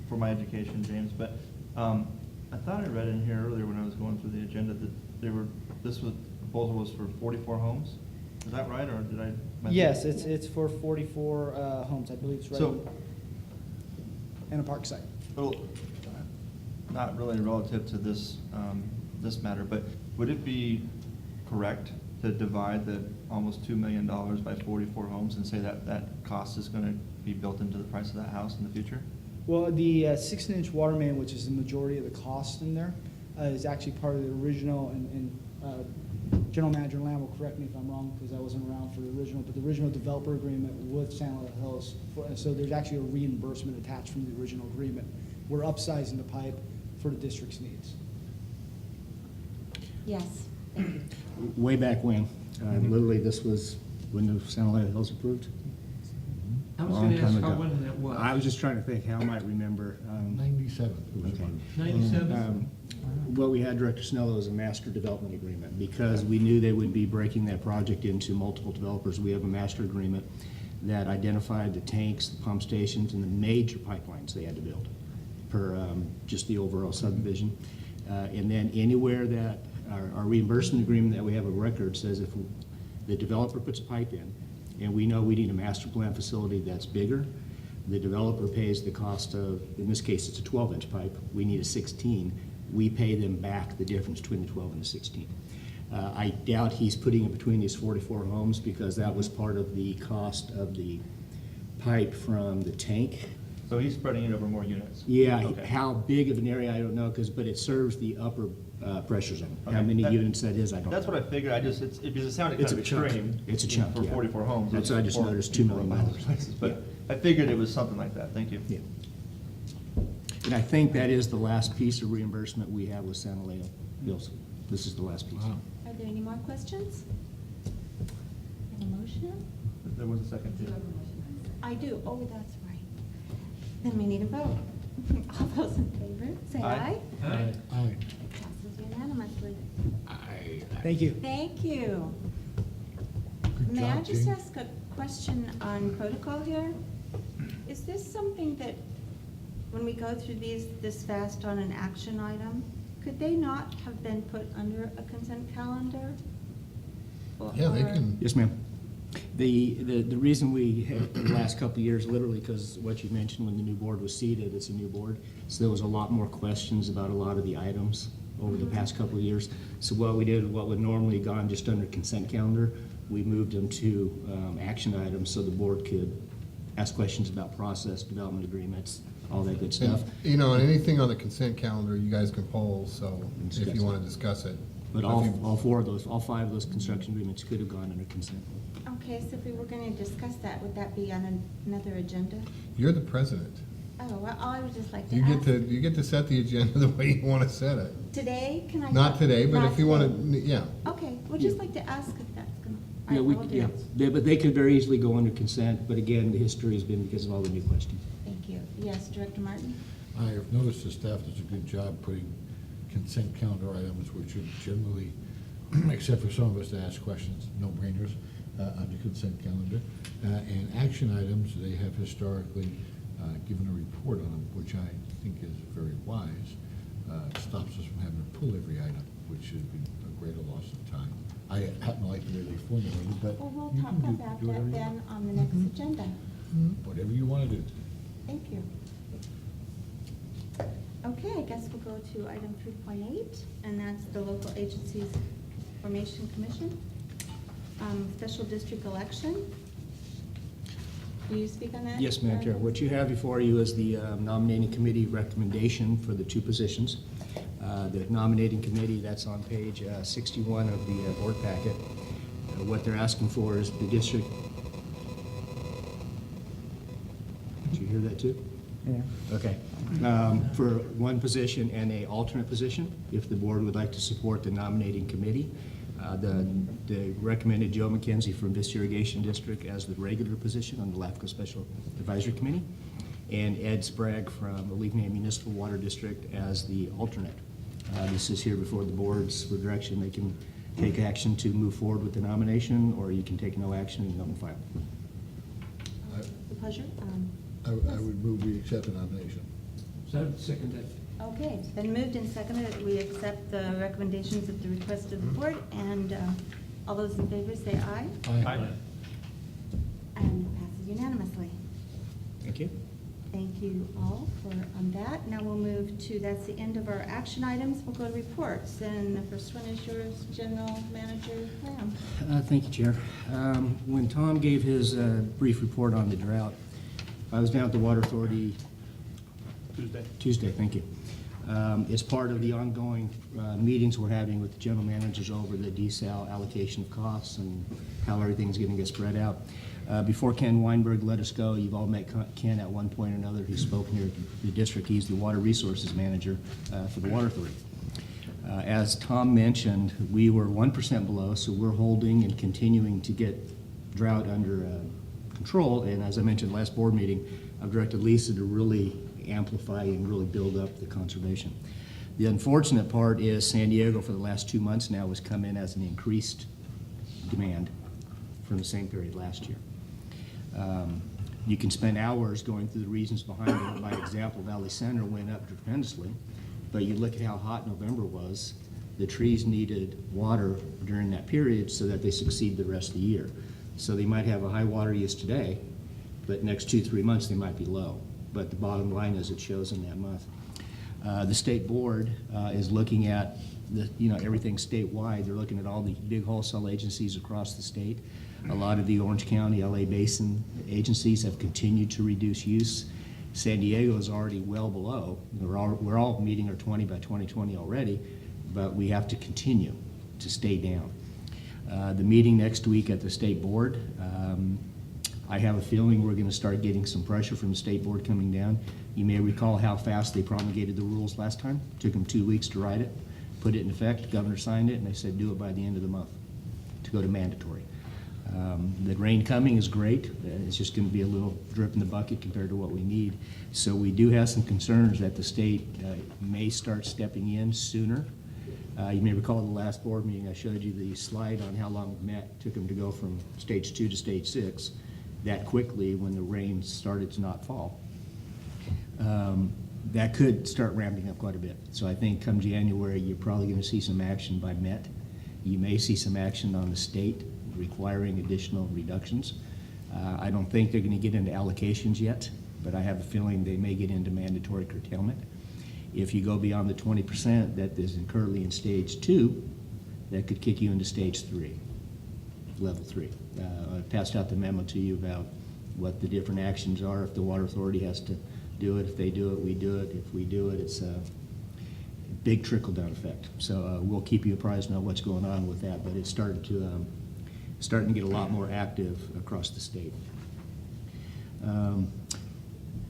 for my education, James, but I thought I read in here earlier when I was going through the agenda that this proposal was for 44 homes? Is that right, or did I? Yes, it's for 44 homes, I believe it's right So- in a park site. Well, not really relative to this, this matter, but would it be correct to divide the almost $2 million by 44 homes and say that that cost is gonna be built into the price of that house in the future? Well, the 16-inch water main, which is the majority of the cost in there, is actually part of the original, and General Manager Lamb will correct me if I'm wrong, because I wasn't around for the original, but the original developer agreement with San Luis Hills, so there's actually a reimbursement attached from the original agreement. We're upsizing the pipe for the district's needs. Yes, thank you. Way back when, literally, this was when the San Luis Hills approved. I was Long gonna time ask how ago. when that was. I was just trying to think how I might remember. 97. it was Okay. approved. 97? What we had, Director Snello, was a master development agreement. Because we knew they would be breaking that project into multiple developers, we have a master agreement that identified the tanks, the pump stations, and the major pipelines they had to build per just the overall subdivision. And then anywhere that, our reimbursement agreement that we have a record says if the developer puts a pipe in, and we know we need a master plan facility that's bigger, the developer pays the cost of, in this case, it's a 12-inch pipe, we need a 16, we pay them back the difference between the 12 and the 16. I doubt he's putting it between these 44 homes, because that was part of the cost of the pipe from the tank. So he's spreading it over more units? Yeah, Okay. how big of an area, I don't know, but it serves the upper pressure zone. How Okay. many That- units that is, I don't know. That's what I figured, because it sounded It's kind a of chunk. extreme. It's a chunk, For yeah. 44 homes. That's what I just Four noticed, $2 people million. in other places, But I figured it was something like that, thank you. Yeah. And I think that is the last piece of reimbursement we have with Santa Leo Hills. This is the last piece. Wow. Are there any more questions? Any motion? There was a second Do you too. have a motion and a second? I do, oh, that's right. Then we need a vote. All those in favor, say Aye. aye. Aye. Aye. Passes unanimously. Thank you. Thank you. Good May I job, just Jane. ask a question on protocol here? Is this something that, when we go through this fast on an action item, could they not have been put under a consent calendar? Yeah, they Or- can, Yes, ma'am. The reason we had the last couple of years, literally, because what you mentioned, when the new board was seated, it's a new board, so there was a lot more questions about a lot of the items over the past couple of years. So what we did, what would normally gone just under consent calendar, we moved them to action items so the board could ask questions about process, development agreements, all that good stuff. and, and anything on the consent calendar, you guys can poll, so if Discuss you it. want to discuss it. But If you- all four of those, all five of those construction agreements could have gone under consent. Okay, so if we were going to discuss that, would that be on another agenda? You're the president. Oh, well, I would just like to You ask. you get to set the agenda the way you want to set it. Today, can I? Not today, but Not if you want today. to, yeah. Okay, we'll just like to ask if that's going to. Yeah, but they could very easily go under consent, but again, the history has been because of all the new questions. Thank you. Yes, Director Martin? I have noticed the staff does a good job putting consent calendar items, which are generally, except for some of us to ask questions, no-brainers, under consent calendar. And action items, they have historically given a report on them, which I think is very wise. Stops us from having to pull every item, which should be a greater loss of time. I happen to like the way they formulated, but Well, we'll you talk can about do whatever that you then want. on the next agenda. Whatever you want to do. Thank you. Okay, I guess we'll go to item 3.8, and that's the Local Agencies Formation Commission. Special district election. Will you speak on that? Yes, Madam Chair. What you have before you is the nominating committee recommendation for the two positions. The nominating committee, that's on page 61 of the board packet. What they're asking for is the district. Did you hear that too? Yeah. Okay. For one position and a alternate position, if the board would like to support the nominating committee, the recommended Joe McKenzie from Vista Irrigation District as the regular position on the LAFCO Special Advisory Committee, and Ed Sprague from Allegheny Municipal Water District as the alternate. This is here before the board's direction. They can take action to move forward with the nomination, or you can take no action and notify. The pleasure. I would move we accept the nomination. So I would second that. Okay, it's been moved and seconded that we accept the recommendations at the request of the board, and all those in favor say aye, Aye. and it passes unanimously. Thank you. Thank you all for that. Now we'll move to, that's the end of our action items. We'll go to reports, and the first one is yours, General Manager Lamb. Thank you, Chair. When Tom gave his brief report on the drought, I was down at the Water Authority Tuesday, thank you. As part of the ongoing meetings we're having with the general managers over the desal allocation of costs and how everything's going to get spread out. Before Ken Weinberg let us go, you've all met Ken at one point or another. He's spoken here at the district. He's the Water Resources Manager for the Water Authority. As Tom mentioned, we were 1% below, so we're holding and continuing to get drought under control. And as I mentioned last board meeting, I've directed Lisa to really amplify and really build up the conservation. The unfortunate part is San Diego for the last 2 months now has come in as an increased demand from the same period last year. You can spend hours going through the reasons behind it. By example, Valley Center went up tremendously, but you look at how hot November was, the trees needed water during that period so that they succeed the rest of the year. So they might have a high water use today, but next 2-3 months they might be low. But the bottom line is it shows in that month. The state board is looking at everything statewide. They're looking at all the big wholesale agencies across the state. A lot of the Orange County, LA Basin agencies have continued to reduce use. San Diego is already well below. We're all meeting our 20 by 2020 already, but we have to continue to stay down. The meeting next week at the state board, I have a feeling we're going to start getting some pressure from the state board coming down. You may recall how fast they promulgated the rules last time. It took them 2 weeks to write it, put it in effect. The governor signed it, and they said do it by the end of the month to go to mandatory. The rain coming is great. It's just going to be a little drip in the bucket compared to what we need. So we do have some concerns that the state may start stepping in sooner. You may recall in the last board meeting I showed you the slide on how long it took them to go from stage 2 to stage 6 that quickly when the rain started to not fall. That could start ramping up quite a bit. So I think come January, you're probably going to see some action by Met. You may see some action on the state requiring additional reductions. I don't think they're going to get into allocations yet, but I have a feeling they may get into mandatory curtailment. If you go beyond the 20% that is currently in stage 2, that could kick you into stage 3, level 3. I passed out the memo to you about what the different actions are. If the Water Authority has to do it, if they do it, we do it. If we do it, it's a big trickle-down effect. So we'll keep you apprised of what's going on with that, but it's starting to get a lot more active across the state.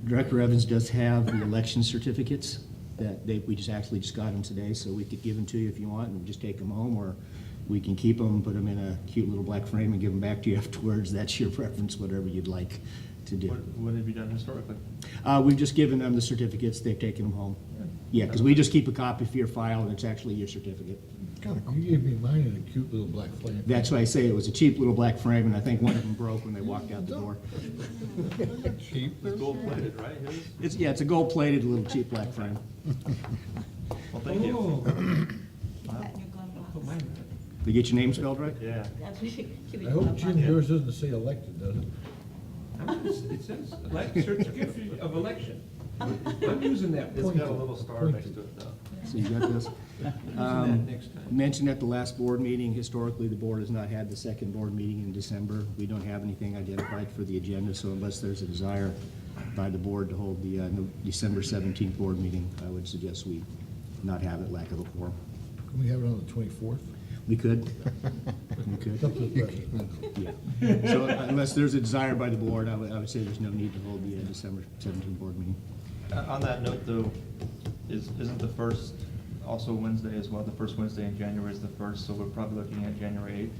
Director Evans does have the election certificates that we just got them today, so we could give them to you if you want and just take them home, or we can keep them, put them in a cute little black frame and give them back to you afterwards. That's your preference, whatever you'd like to do. What have you done historically? We've just given them the certificates, they've taken them home. Yeah, because we just keep a copy for your file, and it's actually your certificate. God, you gave me mine in a cute little black flame. That's why I say it was a cheap little black frame, and I think one of them broke when they walked out the door. Cheap. It's gold-plated, right? His? It's a gold-plated little cheap black frame. Well, thank you. Oh, Put that in your glove put box. mine in. Did you get your name spelled right? Yeah. That's what you keep I your hope, glove Jim, box. yours doesn't say elected, does it? It says, like, certificate of election. I'm using that. It's got a little star next to it, though. So you got this? Using that next time. Mentioned at the last board meeting, historically, the board has not had the second board meeting in December. We don't have anything identified for the agenda, so unless there's a desire by the board to hold the December 17th board meeting, I would suggest we not have it, lack of a quorum. Can we have it on the 24th? We could. We could. Yeah. So unless there's a desire by the board, I would say there's no need to hold the December 17th board meeting. On that note, though, isn't the first also Wednesday as well? The first Wednesday in January is the first, so we're probably looking at January 8th.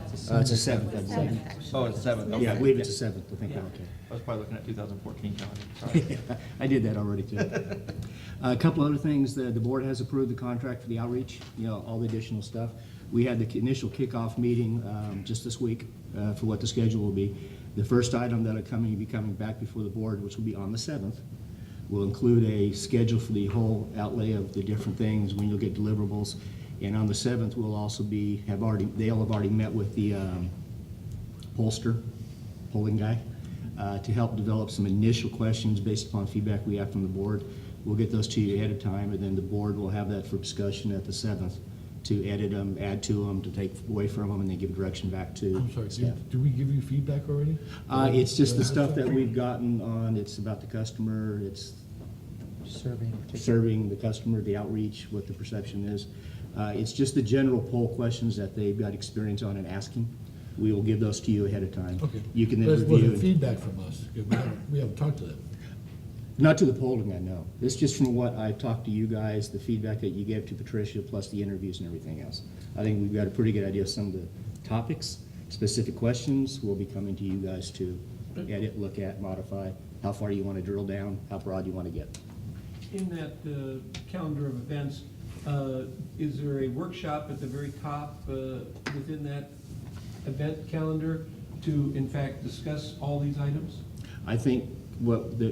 It's a 7th, I believe. Oh, it's 7th. Okay. Yeah, I believe it's a 7th. I think we're okay. I was probably looking at 2014 calendar, sorry. I did that already, too. A couple other things, the board has approved the contract for the outreach, all the additional stuff. We had the initial kickoff meeting just this week for what the schedule will be. The first item that'll be coming back before the board, which will be on the 7th, will include a schedule for the whole outlay of the different things, when you'll get deliverables. And on the 7th, we'll also they'll have already met with the polling guy, to help develop some initial questions based upon feedback we have from the board. We'll get those to you ahead of time, and then the board will have that for discussion at the 7th to edit them, add to them, to take away from them, and then give direction back to I'm sorry, staff. did we give you feedback already? It's just the stuff that we've gotten on, it's about the customer, it's serving the customer, the outreach, what the perception is. It's just the general poll questions that they've got experience on and asking. We will give those to you ahead of time. Okay. You can then But it review. wasn't feedback from us, 'cause we haven't talked to them. Not to the polling, I know. This is just from what I talked to you guys, the feedback that you gave to Patricia, plus the interviews and everything else. I think we've got a pretty good idea of some of the topics, specific questions. We'll be coming to you guys to edit, look at, modify, how far you want to drill down, how broad you want to get. In that calendar of events, is there a workshop at the very top within that event calendar to, in fact, discuss all these items? I think what the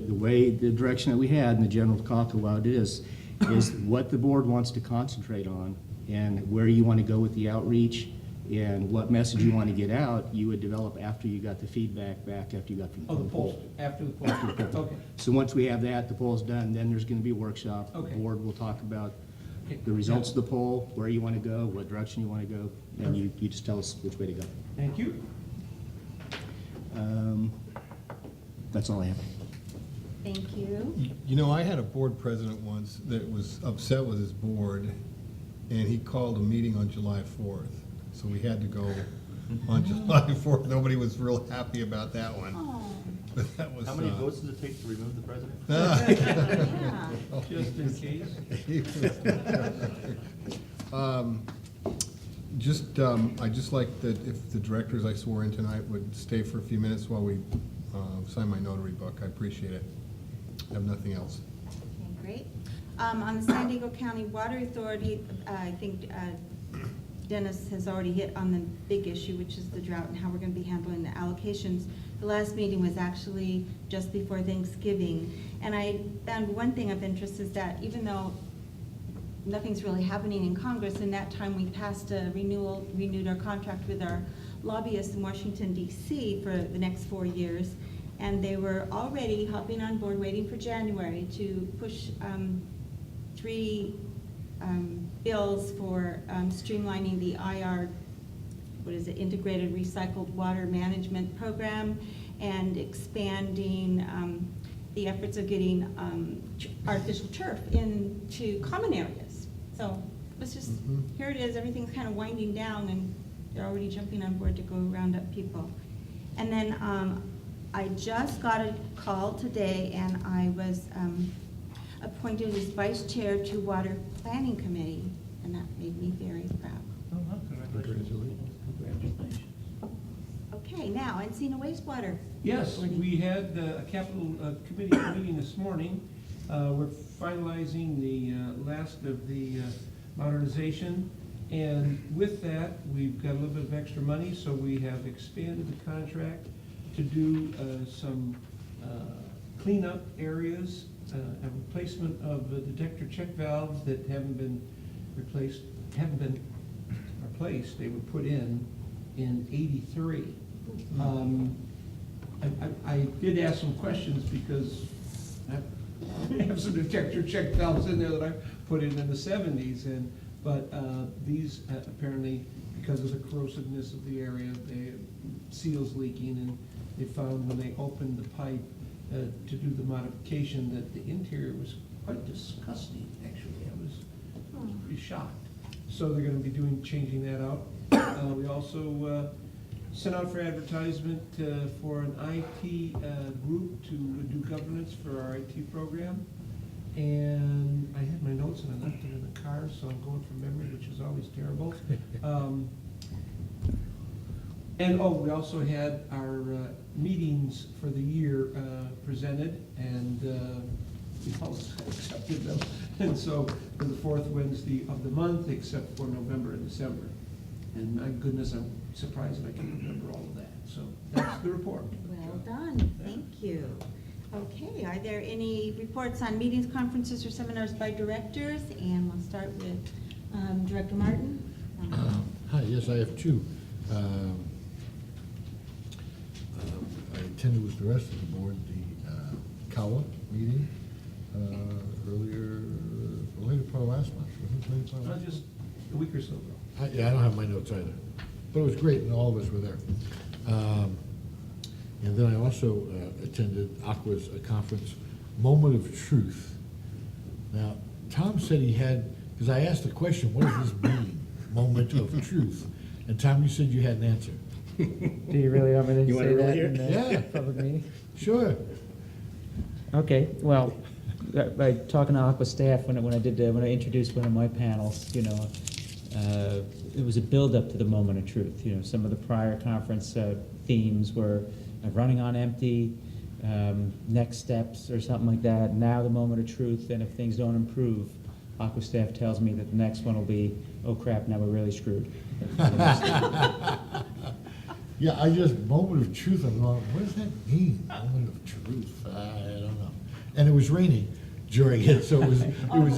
direction that we had in the general talk about it is what the board wants to concentrate on and where you want to go with the outreach and what message you want to get out, you would develop after you got the feedback back, after you got from Oh, the poll. poll, after the poll. After the poll. Okay. So once we have that, the poll's done, then there's going to be a workshop. Okay. The board will talk about Okay. the results of the poll, where you want to go, what direction you want to go, and you just tell us which way to go. Thank you. That's all I have. Thank you. You know, I had a board president once that was upset with his board, and he called a meeting on July 4th. So we had to go on July 4th. Nobody was real happy about that one. Oh, But that was. How many votes does it take to remove the president? yeah. Just in case. I'd just like that if the directors I swore in tonight would stay for a few minutes while we sign my notary book. I appreciate it. I have nothing else. Okay, great. On the San Diego County Water Authority, I think Dennis has already hit on the big issue, which is the drought and how we're going to be handling the allocations. The last meeting was actually just before Thanksgiving, and I found one thing of interest is that even though nothing's really happening in Congress, in that time we passed a renewed our contract with our lobbyists in Washington, D.C. for the next 4 years, and they were already hopping on board, waiting for January to push 3 bills for streamlining the Integrated Recycled Water Management Program, and expanding the efforts of getting artificial turf into common areas. So let's just, here it is, everything's kind of winding down, and they're already jumping on board to go round up people. And then I just got a call today, and I was appointed as vice chair to Water Planning Committee, and that made me very proud. Oh, well, congratulations. Congratulations. Okay, now, Encino Wastewater. Yes, we had a capital committee meeting this morning. We're finalizing the last of the modernization. And with that, we've got a little bit of extra money, so we have expanded the contract to do some cleanup areas, a replacement of the detector check valves that haven't been replaced, they were put in 83. I did ask some questions because I have some detector check valves in there that I put in the 70s, but these apparently, because of the corrosiveness of the area, the seals leaking, and they found when they opened the pipe to do the modification that the interior was quite disgusting, actually. I was pretty shocked. so they're gonna be changing that out. We also sent out for advertisement for an IT group to do governance for our IT program. And I had my notes and I left them in the car, so I'm going from memory, which is always terrible. And, we also had our meetings for the year presented, and we all accepted them. And so, for the fourth Wednesday of the month, except for November and December. And my goodness, I'm surprised that I can remember all of that. So, that's the report. Well done, thank you. Okay, are there any reports on meetings, conferences, or seminars by directors? And we'll start with Director Martin. Hi, yes, I have two. I attended with the rest of the board the CAWA meeting earlier, the later part of last month. Wasn't it later part of last Just a week or so ago. Yeah, I don't have my notes either, but it was great, and all of us were there. And then I also attended Aqua's conference, Moment of Truth. Now, Tom said he had, because I asked the question, what does this mean, Moment of Truth? And Tom, you said you had an answer. Do you really want me to You want say to roll that here? in the Yeah. public meeting? Sure. Okay, well, by talking to Aqua staff, when I introduced one of my panels, it was a build-up to the moment of truth. Some of the prior conference themes were running on empty, next steps, or something like that. Now the moment of truth, and if things don't improve, Aqua staff tells me that the next one will be, oh crap, now we're really screwed. Yeah, moment of truth, I'm going, what does that mean, moment of truth? I don't know. And it was raining during it, so it was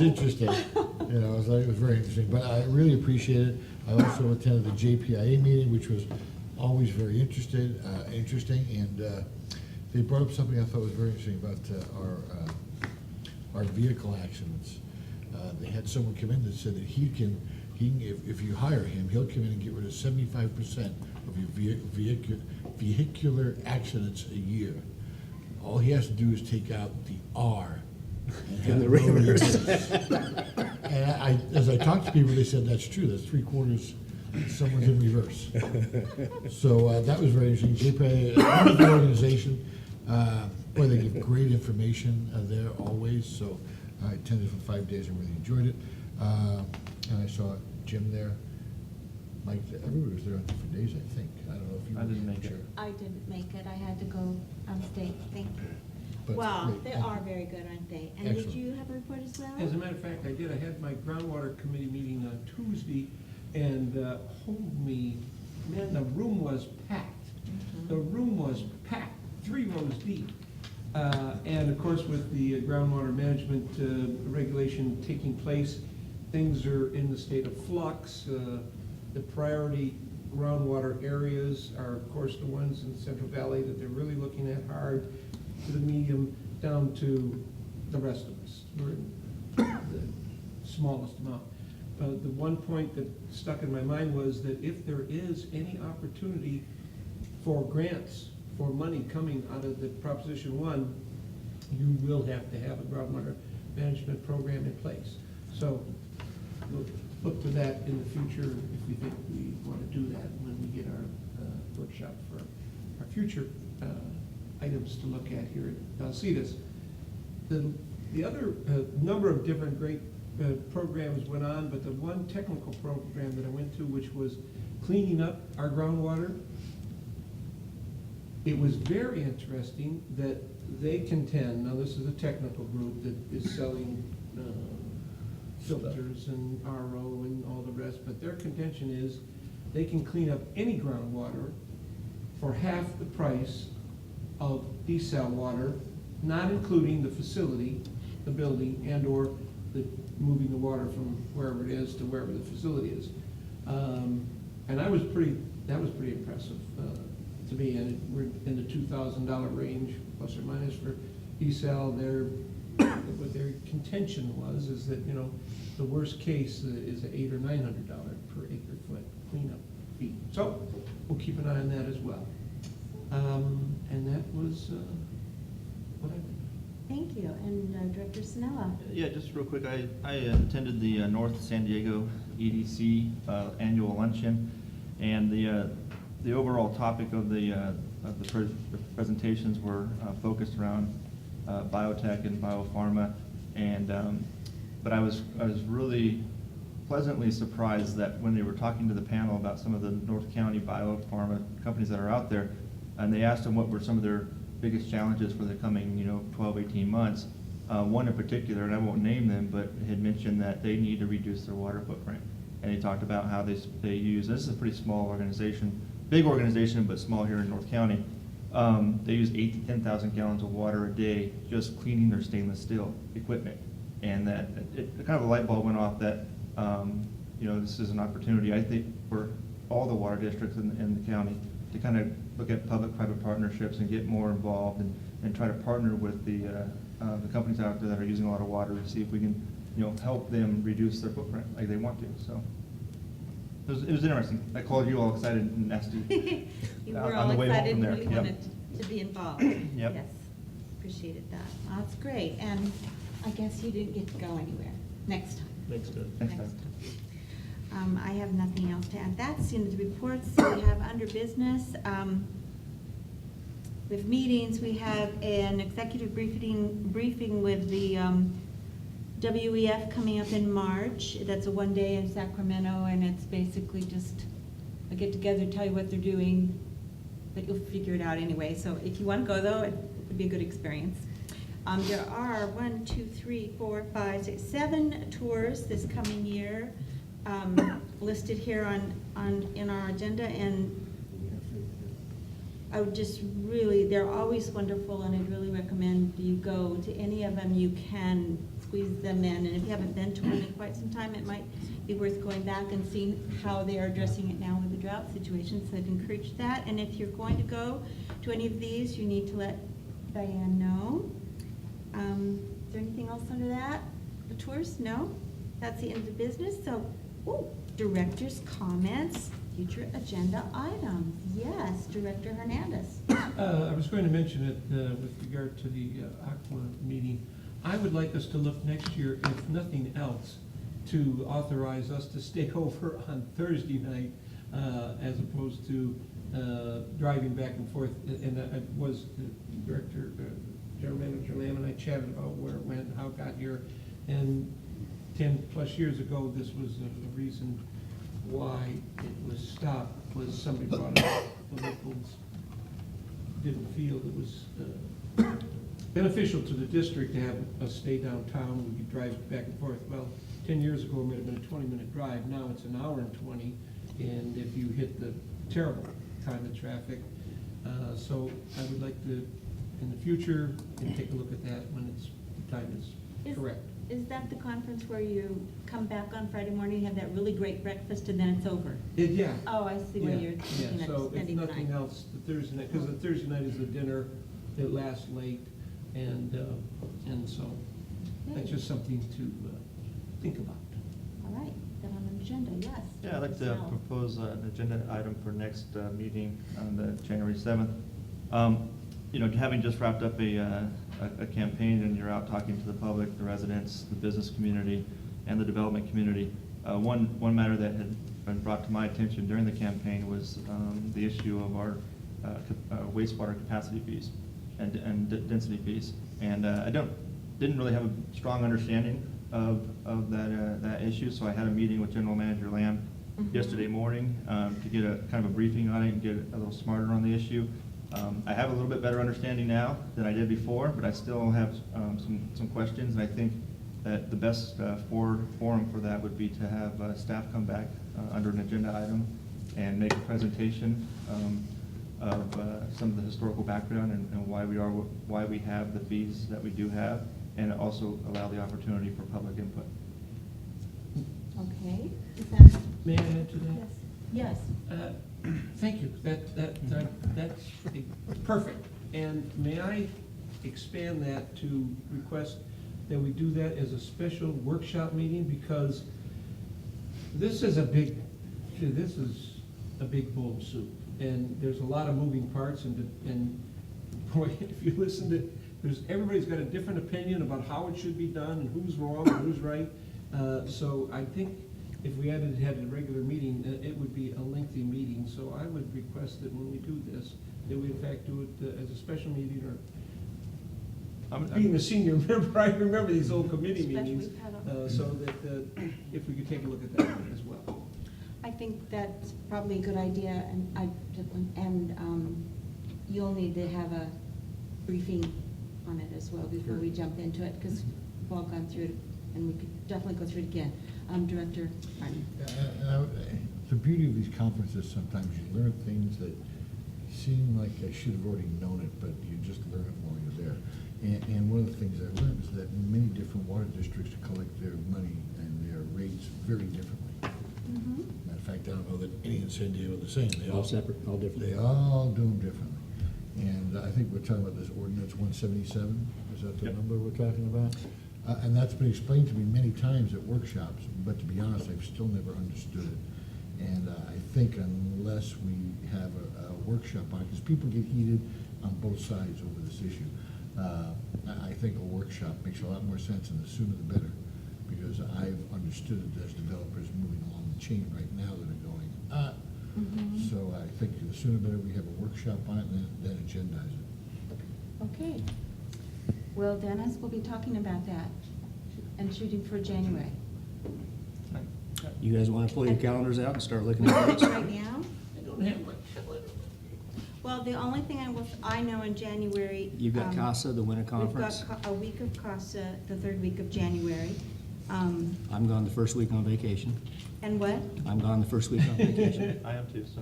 interesting. It was very interesting, but I really appreciate it. I also attended the JPIA meeting, which was always very interesting, and they brought up something I thought was very interesting about our vehicle accidents. They had someone come in that said that if you hire him, he'll come in and get rid of 75% of your vehicular accidents a year. All he has to do is take out the R and have the no reverse. And as I talked to people, they said that's true. That's 3/4 someone's in reverse. So that was very interesting. JPA, a wonderful organization. Boy, they give great information there always. So I attended for 5 days and really enjoyed it. And I saw Jim there. Mike, everybody was there on different days, I think. I don't know if you. I didn't make it. I didn't make it, I had to go upstate, thank you. But Well, great, they thank are you. very good, aren't they? And did Excellent. you have a report as well? As a matter of fact, I did. I had my groundwater committee meeting on Tuesday, and man, the room was packed. The room was packed, 3 rows deep. And of course, with the groundwater management regulation taking place, things are in the state of flux. The priority groundwater areas are, of course, the ones in the Central Valley that they're really looking at hard, to the medium, down to the rest of us. We're in the smallest amount. The one point that stuck in my mind was that if there is any opportunity for grants, for money coming out of the Proposition 1, you will have to have a groundwater management program in place. So we'll look to that in the future if we think we want to do that when we get our workshop for our future items to look at here at Vallecitos. The other number of different great programs went on, but the one technical program that I went to, which was cleaning up our groundwater, it was very interesting that they contend, now this is a technical group that is selling filters and RO and all the rest, but their contention is they can clean up any groundwater for half the price of desal water, not including the facility, the building, and/or the moving the water from wherever it is to wherever the facility is. And that was pretty impressive to me. And we're in the $2,000 range, plus or minus, for desal. What their contention is that the worst case is an $800 or $900 per acre foot cleanup fee. So we'll keep an eye on that as well. And that was what I did. Thank you. And Director Sinella? Yeah, just real quick, I attended the North San Diego EDC annual luncheon, and the overall topic of the presentations were focused around biotech and biopharma, and but I was really pleasantly surprised that when they were talking to the panel about some of the North County biopharma companies that are out there, and they asked them what were some of their biggest challenges for the coming 12, 18 months. One in particular, and I won't name them, but had mentioned that they need to reduce their water footprint. And he talked about how they use, this is a pretty small organization, big organization, but small here in North County. They use 8,000 to 10,000 gallons of water a day just cleaning their stainless steel equipment. And that kind of a light bulb went off that, this is an opportunity, I think, for all the water districts in the county to kind of look at public-private partnerships and get more involved and try to partner with the companies out there that are using a lot of water to see if we can, help them reduce their footprint like they want to. So it was interesting. I called you all excited and asked you. You on were all the way home excited from and there. really Yep. wanted to be involved. Yep. Yes, appreciated that. That's great. And I guess you didn't get to go anywhere. Next time. Next time. Next time. I have nothing else to add. That's in the reports. So we have under business, with meetings, we have an executive briefing with the WEF coming up in March. That's a one-day in Sacramento, and it's basically just a get-together, tell you what they're doing, but you'll figure it out anyway. So if you want to go, though, it would be a good experience. There are 1, 2, 3, 4, 5, 6, 7 tours this coming year listed here in our agenda, and I would just really, they're always wonderful, and I'd really recommend you go to any of them you can squeeze them in. And if you haven't been to one in quite some time, it might be worth going back and seeing how they are addressing it now with the drought situation. So I'd encourage that. And if you're going to go to any of these, you need to let Diane know. Is there anything else under that? The tours? No? That's the end of the business. So, director's comments, future agenda items. Yes, Director Hernandez. I was going to mention it with regard to the Aqua meeting. I would like us to look next year, if nothing else, to authorize us to stay over on Thursday night as opposed to driving back and forth. And I was the director, General Manager Lamb and I chatted about where it went, how it got here. And 10+ years ago, this was a reason why it was stopped, was somebody brought up, the locals didn't feel it was beneficial to the district to have us stay downtown, we could drive back and forth. Well, 10 years ago, it might have been a 20-minute drive, now it's an hour and 20, and if you hit the terrible time of traffic. So I would like to, in the future, take a look at that when the time is correct. Is that the conference where you come back on Friday morning, have that really great breakfast, and then it's over? Yeah. Oh, I see where you're Yeah, thinking so of if spending the nothing night. else, the Thursday night, because the Thursday night is the dinner, it lasts late, and so that's just something to think about. All right, then on the agenda, yes. Yeah, I'd like to Sal. propose an agenda item for next meeting on the January 7th. Having just wrapped up a campaign, and you're out talking to the public, the residents, the business community, and the development community, one matter that had been brought to my attention during the campaign was the issue of our wastewater capacity fees and density fees. And I didn't really have a strong understanding of that issue, so I had a meeting with General Manager Lamb yesterday morning to get a kind of a briefing on it and get a little smarter on the issue. I have a little bit better understanding now than I did before, but I still have some questions, and I think that the best forum for that would be to have staff come back under an agenda item and make a presentation of some of the historical background and why we have the fees that we do have, and also allow the opportunity for public input. Okay, is that? May I add to that? Yes. Thank you, that's perfect. And may I expand that to request that we do that as a special workshop meeting, because this is a big bowl of soup, and there's a lot of moving parts, and boy, if you listen to everybody's got a different opinion about how it should be done and who's wrong and who's right. So I think if we had a regular meeting, it would be a lengthy meeting. So I would request that when we do this, that we in fact do it as a special meeting or, being a senior member, I remember these old committee Especially meetings. we've had a- So that if we could take a look at that as well. I think that's probably a good idea, and you'll need to have a briefing on it as well before we jump into it, because we've all gone through it, and we could definitely go through it again. Director Martin. The beauty of these conferences, sometimes you learn things that seem like I should have already known it, but you just learn it while you're there. And one of the things I learned is that many different water districts collect their money and their rates very differently. Mhm. Matter of fact, I don't know that any in San Diego are the same. They All separate, all different. They all do them differently. And I think we're talking about this ordinance 177, is that the Yep. number we're talking about? And that's been explained to me many times at workshops, but to be honest, I've still never understood it. And I think unless we have a workshop on it, because people get heated on both sides over this issue, I think a workshop makes a lot more sense, and the sooner the better, because I've understood it as developers moving along the chain right now that are going, Mhm. So I think the sooner the better we have a workshop on it, and then agendize it. Okay. Well, Dennis, we'll be talking about that and shooting for January. You guys want to pull your calendars out and start looking at dates? Right now? I don't have my calendar. Well, the only thing I know in January. You've got CASA, the winter conference. We've got a week of CASA, the third week of January. I'm gone the first week on vacation. And what? I'm gone the first week on vacation. I am too, so.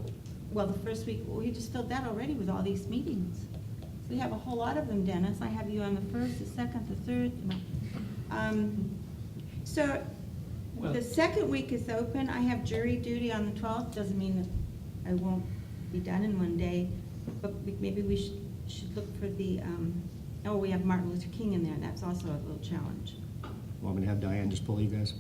Well, the first week, we just filled that already with all these meetings. We have a whole lot of them, Dennis. I have you on the first, the second, the third. So Well- the second week is open. I have jury duty on the 12th. Doesn't mean that I won't be done in one day, but maybe we should look for the, we have Martin Luther King in there. That's also a little challenge. Want me to have Diane just pull you guys?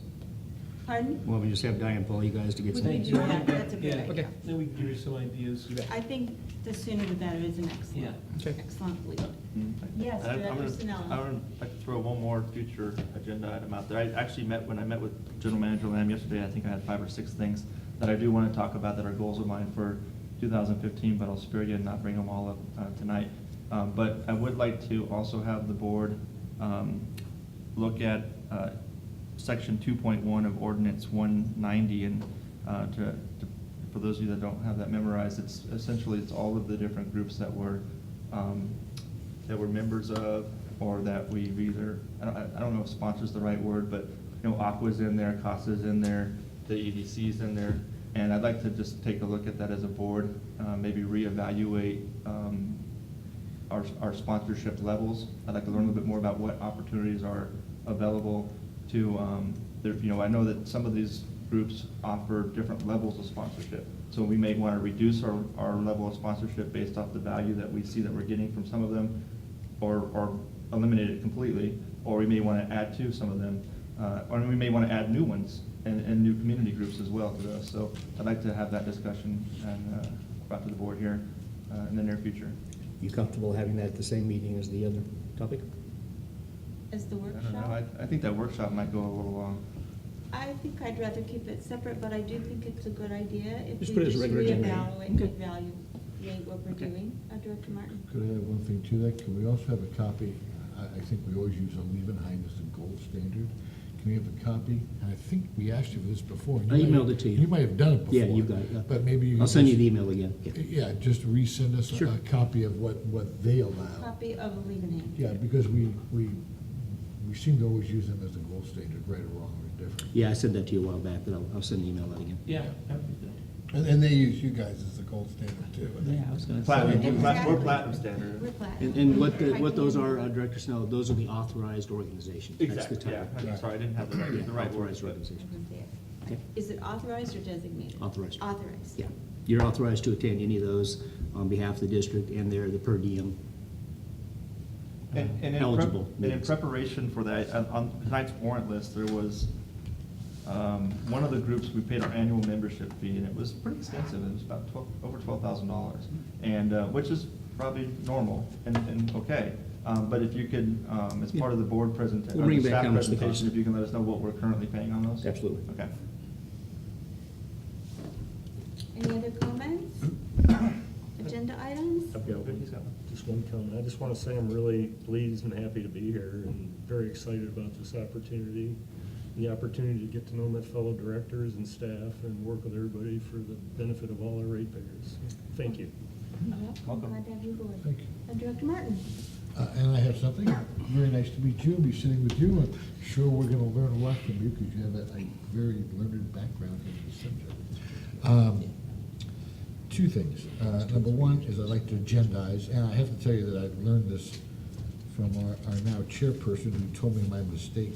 Pardon? Want me to just have Diane pull you guys to get We some? can do that. That's a good Yeah, idea. Then we can give you some ideas. I think the sooner the better is an excellent, Okay. excellent lead. Yes, And I'm Director gonna- Sinella. I'm gonna like to throw one more future agenda item out there. I actually when I met with General Manager Lamb yesterday, I think I had 5 or 6 things that I do want to talk about that are goals of mine for 2015, but I'll spare you and not bring them all up tonight. But I would like to also have the board look at Section 2.1 of Ordinance 190, and for those of you that don't have that memorized, it's essentially all of the different groups that we're members of, or that we've either, I don't know if sponsor's the right word, but, Aqua's in there, CASA's in there, the EDC's in there, and I'd like to just take a look at that as a board, maybe reevaluate our sponsorship levels. I'd like to learn a little bit more about what opportunities are available to, I know that some of these groups offer different levels of sponsorship. So we may want to reduce our level of sponsorship based off the value that we see that we're getting from some of them, or eliminate it completely, or we may want to add to some of them, or we may want to add new ones and new community groups as well to those. So I'd like to have that discussion and brought to the board here in the near future. You comfortable having that at the same meeting as the other topic? Is the I don't know, workshop? I think that workshop might go a little long. I think I'd rather keep it separate, but I do think it's a good idea if Just we put it as a just regular agenda. reevaluate what we're Okay. doing. Director Martin? Could I add one thing to that? Can we also have a copy? I think we always use a Liebenheim as the gold standard. Can we have a copy? And I think we asked you for this before. and I you might- emailed it to you. You might have done it before. Yeah, you got it, yeah. But maybe you. I'll could send you just- the email again. Yeah. Yeah, just resend us Sure. a copy of what they allow. Copy of the Liebenhain. Yeah, because we seem to always use them as the gold standard, right or wrong or indifferent. Yeah, I sent that to you a while back, but I'll send the email out again. Yeah, that'd be good. And they use you guys as the gold standard too. Yeah, I was gonna say. Platinum, Exactly. we're platinum standard. We're platinum. And what those are, Director Snell, those are the authorized organizations. That's the Exactly, yeah. title. I'm sorry, I didn't have the Yeah, right word. authorized but- organizations. I'm gonna say it. Okay. Is it authorized or designated? Authorized. Authorized. Yeah, you're authorized to attend any of those on behalf of the district, and they're the per diem And in eligible and in meetings. preparation for that, on tonight's warrant list, there was, one of the groups, we paid our annual membership fee, and it was pretty extensive. It was about over $12,000, and, which is probably normal and okay. But if you could, as part of the board presentation, We'll bring the back staff how much the presentation, cost. if you can let us know what we're currently paying on those? Absolutely. Okay. Any other comments? Agenda items? I've got just one comment. I just want to say I'm really pleased and happy to be here and very excited about this opportunity. And the opportunity to get to know my fellow directors and staff and work with everybody for the benefit of all our ratepayers. Thank you. I'm glad to have you aboard. Thank you. Director Martin? And I have something, very nice to meet you, be sitting with you. I'm sure we're gonna learn a lot from you because you have a very learned background in this subject. Two things. Number one is I'd like to agendize, and I have to tell you that I've learned this from our now chairperson who told me my mistake.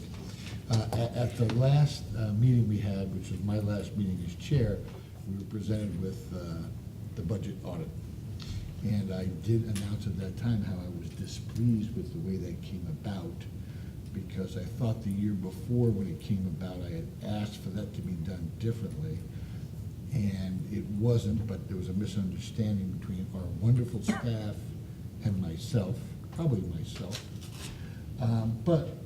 At the last meeting we had, which was my last meeting as chair, we were presented with the budget audit. And I did announce at that time how I was displeased with the way that came about, because I thought the year before when it came about, I had asked for that to be done differently. And it wasn't, but there was a misunderstanding between our wonderful staff and myself, probably myself. But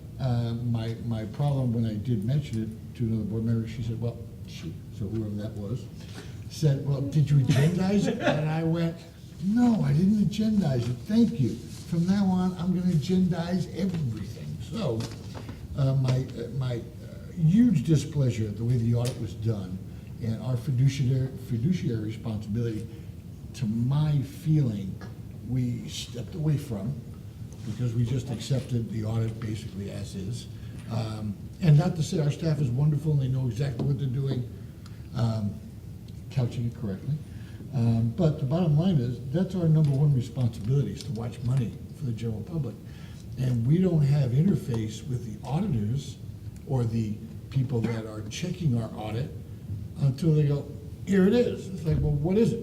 my problem when I did mention it to another board member, she said, well, she, so whoever that was, said, well, did you agendize it? And I went, no, I didn't agendize it, thank you. From now on, I'm gonna agendize everything. So, my huge displeasure at the way the audit was done and our fiduciary responsibility, to my feeling, we stepped away from, because we just accepted the audit basically as is. And not to say our staff is wonderful and they know exactly what they're doing, couching it correctly. But the bottom line is, that's our number one responsibility, is to watch money for the general public. And we don't have interface with the auditors or the people that are checking our audit until they go, here it is. It's like, well, what is it?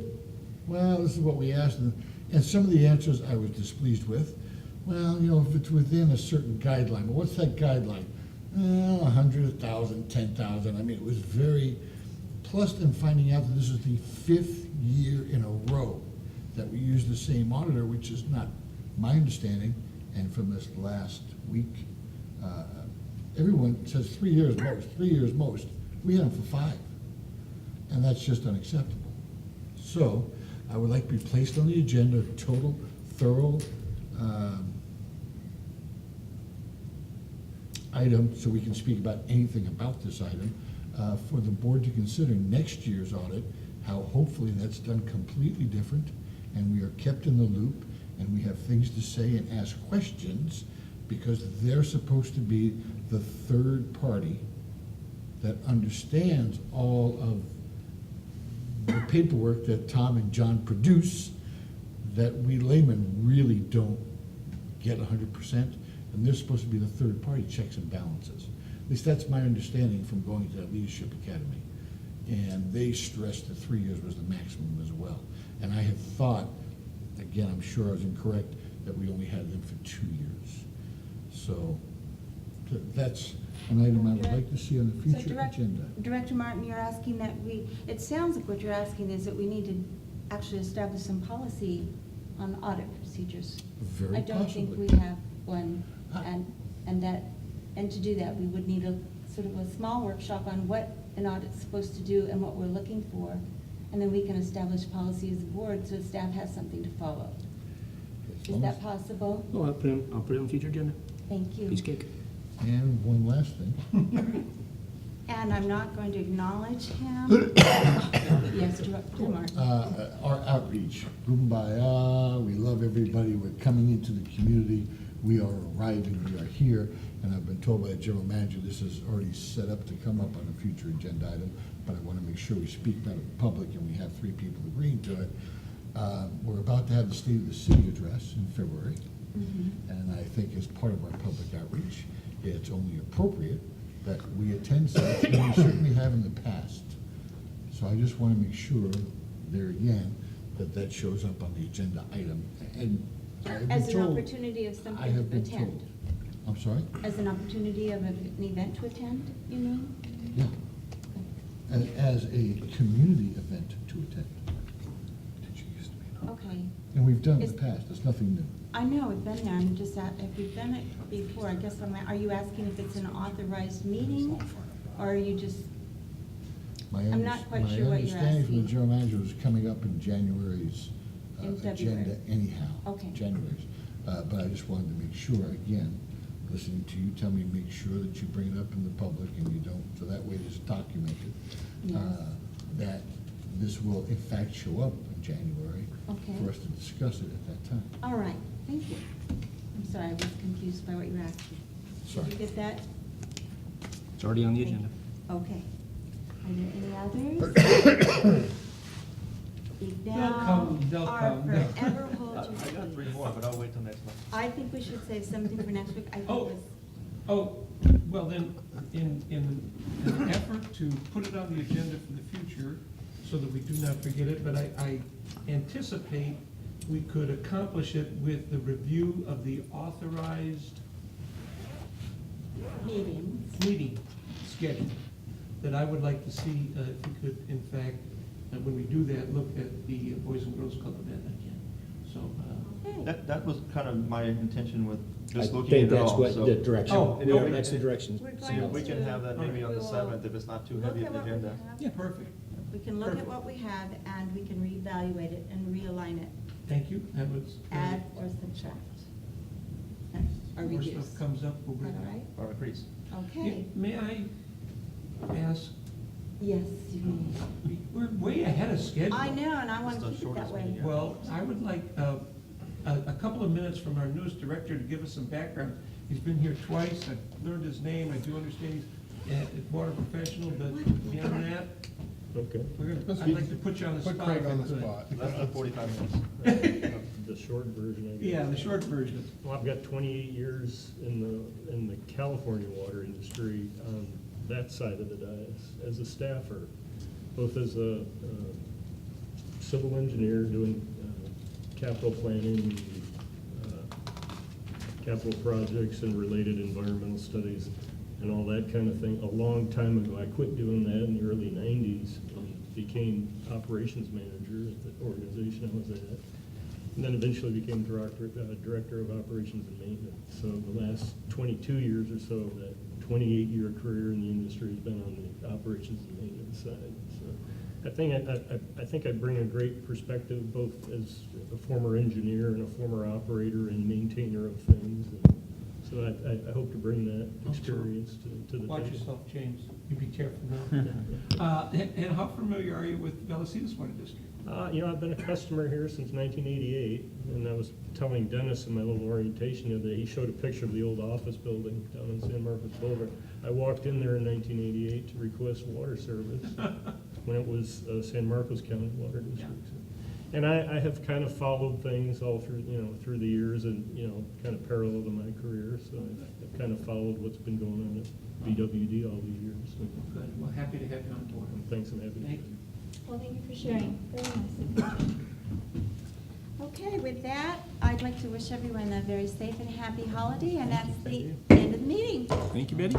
Well, this is what we asked. And some of the answers I was displeased with. Well, you know, if it's within a certain guideline, well, what's that guideline? 100, 1,000, 10,000. I mean, it was very, plus then finding out that this is the 5th year in a row that we use the same auditor, which is not my understanding. And from this last week, everyone says 3 years most, 3 years most. We had them for 5. And that's just unacceptable. So I would like to be placed on the agenda, a total, thorough item, so we can speak about anything about this item, for the board to consider next year's audit, how hopefully that's done completely different, and we are kept in the loop, and we have things to say and ask questions, because they're supposed to be the third party that understands all of the paperwork that Tom and John produce, that we laymen really don't get 100%, and they're supposed to be the third party checks and balances. At least that's my understanding from going to that leadership academy. And they stressed that 3 years was the maximum as well. And I had thought, again, I'm sure I was incorrect, that we only had them for 2 years. So that's an item I would like to see on the So future agenda. Director Martin, you're asking that it sounds like what you're asking is that we need to actually establish some policy on audit procedures. Very I don't think possibly. we have one, and to do that, we would need a sort of a small workshop on what an audit's supposed to do and what we're looking for, and then we can establish policy as a board so staff has something to follow. Is that possible? Oh, I'll put it on future agenda. Thank you. Piece of cake. And one last thing. And I'm not going to acknowledge him. Yes, Director Martin. Our outreach, Kumbaya, we love everybody, we're coming into the community, we are arriving, we are here, and I've been told by the general manager this is already set up to come up on a future agenda item, but I want to make sure we speak about it in public, and we have 3 people agreeing to it. We're about to have the State of the City address in February, and I think as part of our public outreach, it's only appropriate that we attend such, and we certainly have in the past. So I just want to make sure, there again, that that shows up on the agenda item. And I've been As an told- opportunity of I something have to been attend. told. I'm sorry? As an opportunity of an event to attend, you mean? Yeah. As a community event to attend. Okay. And we've done it in Is- the past, it's nothing new. I know, we've been there, I'm just at, if we've done it before, I guess are you asking if it's an authorized meeting? Or are you just, I'm not quite sure what you're My understanding from the asking. general manager was coming up in January's In agenda February. anyhow. Okay. January's. But I just wanted to make sure, again, listening to you tell me, make sure that you bring it up in the public and you don't, so that way it's documented. Yes. That this will in fact show up in January. Okay. For us to discuss it at that time. All right, thank you. I'm sorry, I was confused by what you were asking. Sorry. Did you get that? It's already on the Thank agenda. you. Okay. Are there any others? They'll Our come. forever hold I your got three peace. more, but I'll wait till next month. I think we should save something for next week. I think Oh. this, Oh, well then, in an effort to put it on the agenda for the future, so that we do not forget it, but I anticipate we could accomplish it with the review of the authorized meetings. meeting schedule, that I would like to see if we could, in fact, when we do that, look at the Boys and Girls Club event again. So, Okay. That was kind of my intention with just I looking think at it that's all, what so. the direction, Oh, yeah, okay. that's the direction. We're See, going if we can to- have that maybe on we the will 7th, if it's not too Look heavy at of an what we agenda. have. yeah, perfect. We can look at Perfect. what we have and we can reevaluate it and realign it, Thank you, that was. add or subtract. Or More reduce. stuff comes up, we'll Is bring that it all right? Or increase. Okay. May I ask, Yes, you may. we're way ahead of schedule. I know, and I want It's to the keep it that shortest way. meeting ever. Well, I would like a couple of minutes from our newest director to give us some background. He's been here twice, I've learned his name, I do understand he's a water professional, but beyond that, Okay. I'd like to put you on the spot. Put Craig if I on the could. spot. Less than 45 minutes. The short version, I guess. Yeah, the short version. Well, I've got 28 years in the California water industry on that side of the dais as a staffer, both as a civil engineer doing capital planning, capital projects and related environmental studies and all that kind of thing. A long time ago, I quit doing that in the early 90s and became operations manager at the organization I was at. And then eventually became director of operations and maintenance. So the last 22 years or so of that 28-year career in the industry has been on the operations and maintenance side. So I think I bring a great perspective, both as a former engineer and a former operator and maintainer of things. And so I hope to bring that experience to the Watch table. yourself, James, you be careful now. And how familiar are you with Vallecitos Water District? I've been a customer here since 1988, and I was telling Dennis in my little orientation the other day, he showed a picture of the old office building down on San Marcos Boulevard. I walked in there in 1988 to request water service when it was San Marcos County Water District. And I have kind of followed things all through, through the years and, kind of parallel to my career, so I've kind of followed what's been going on at BWD all these years. So, Good, well, happy to have you on board. thanks, and happy to be Thank here. you. Well, thank you for sharing. Very nice. Okay, with that, I'd like to wish everyone a very safe and happy holiday, and that's the end of the meeting. Thank you, Betty.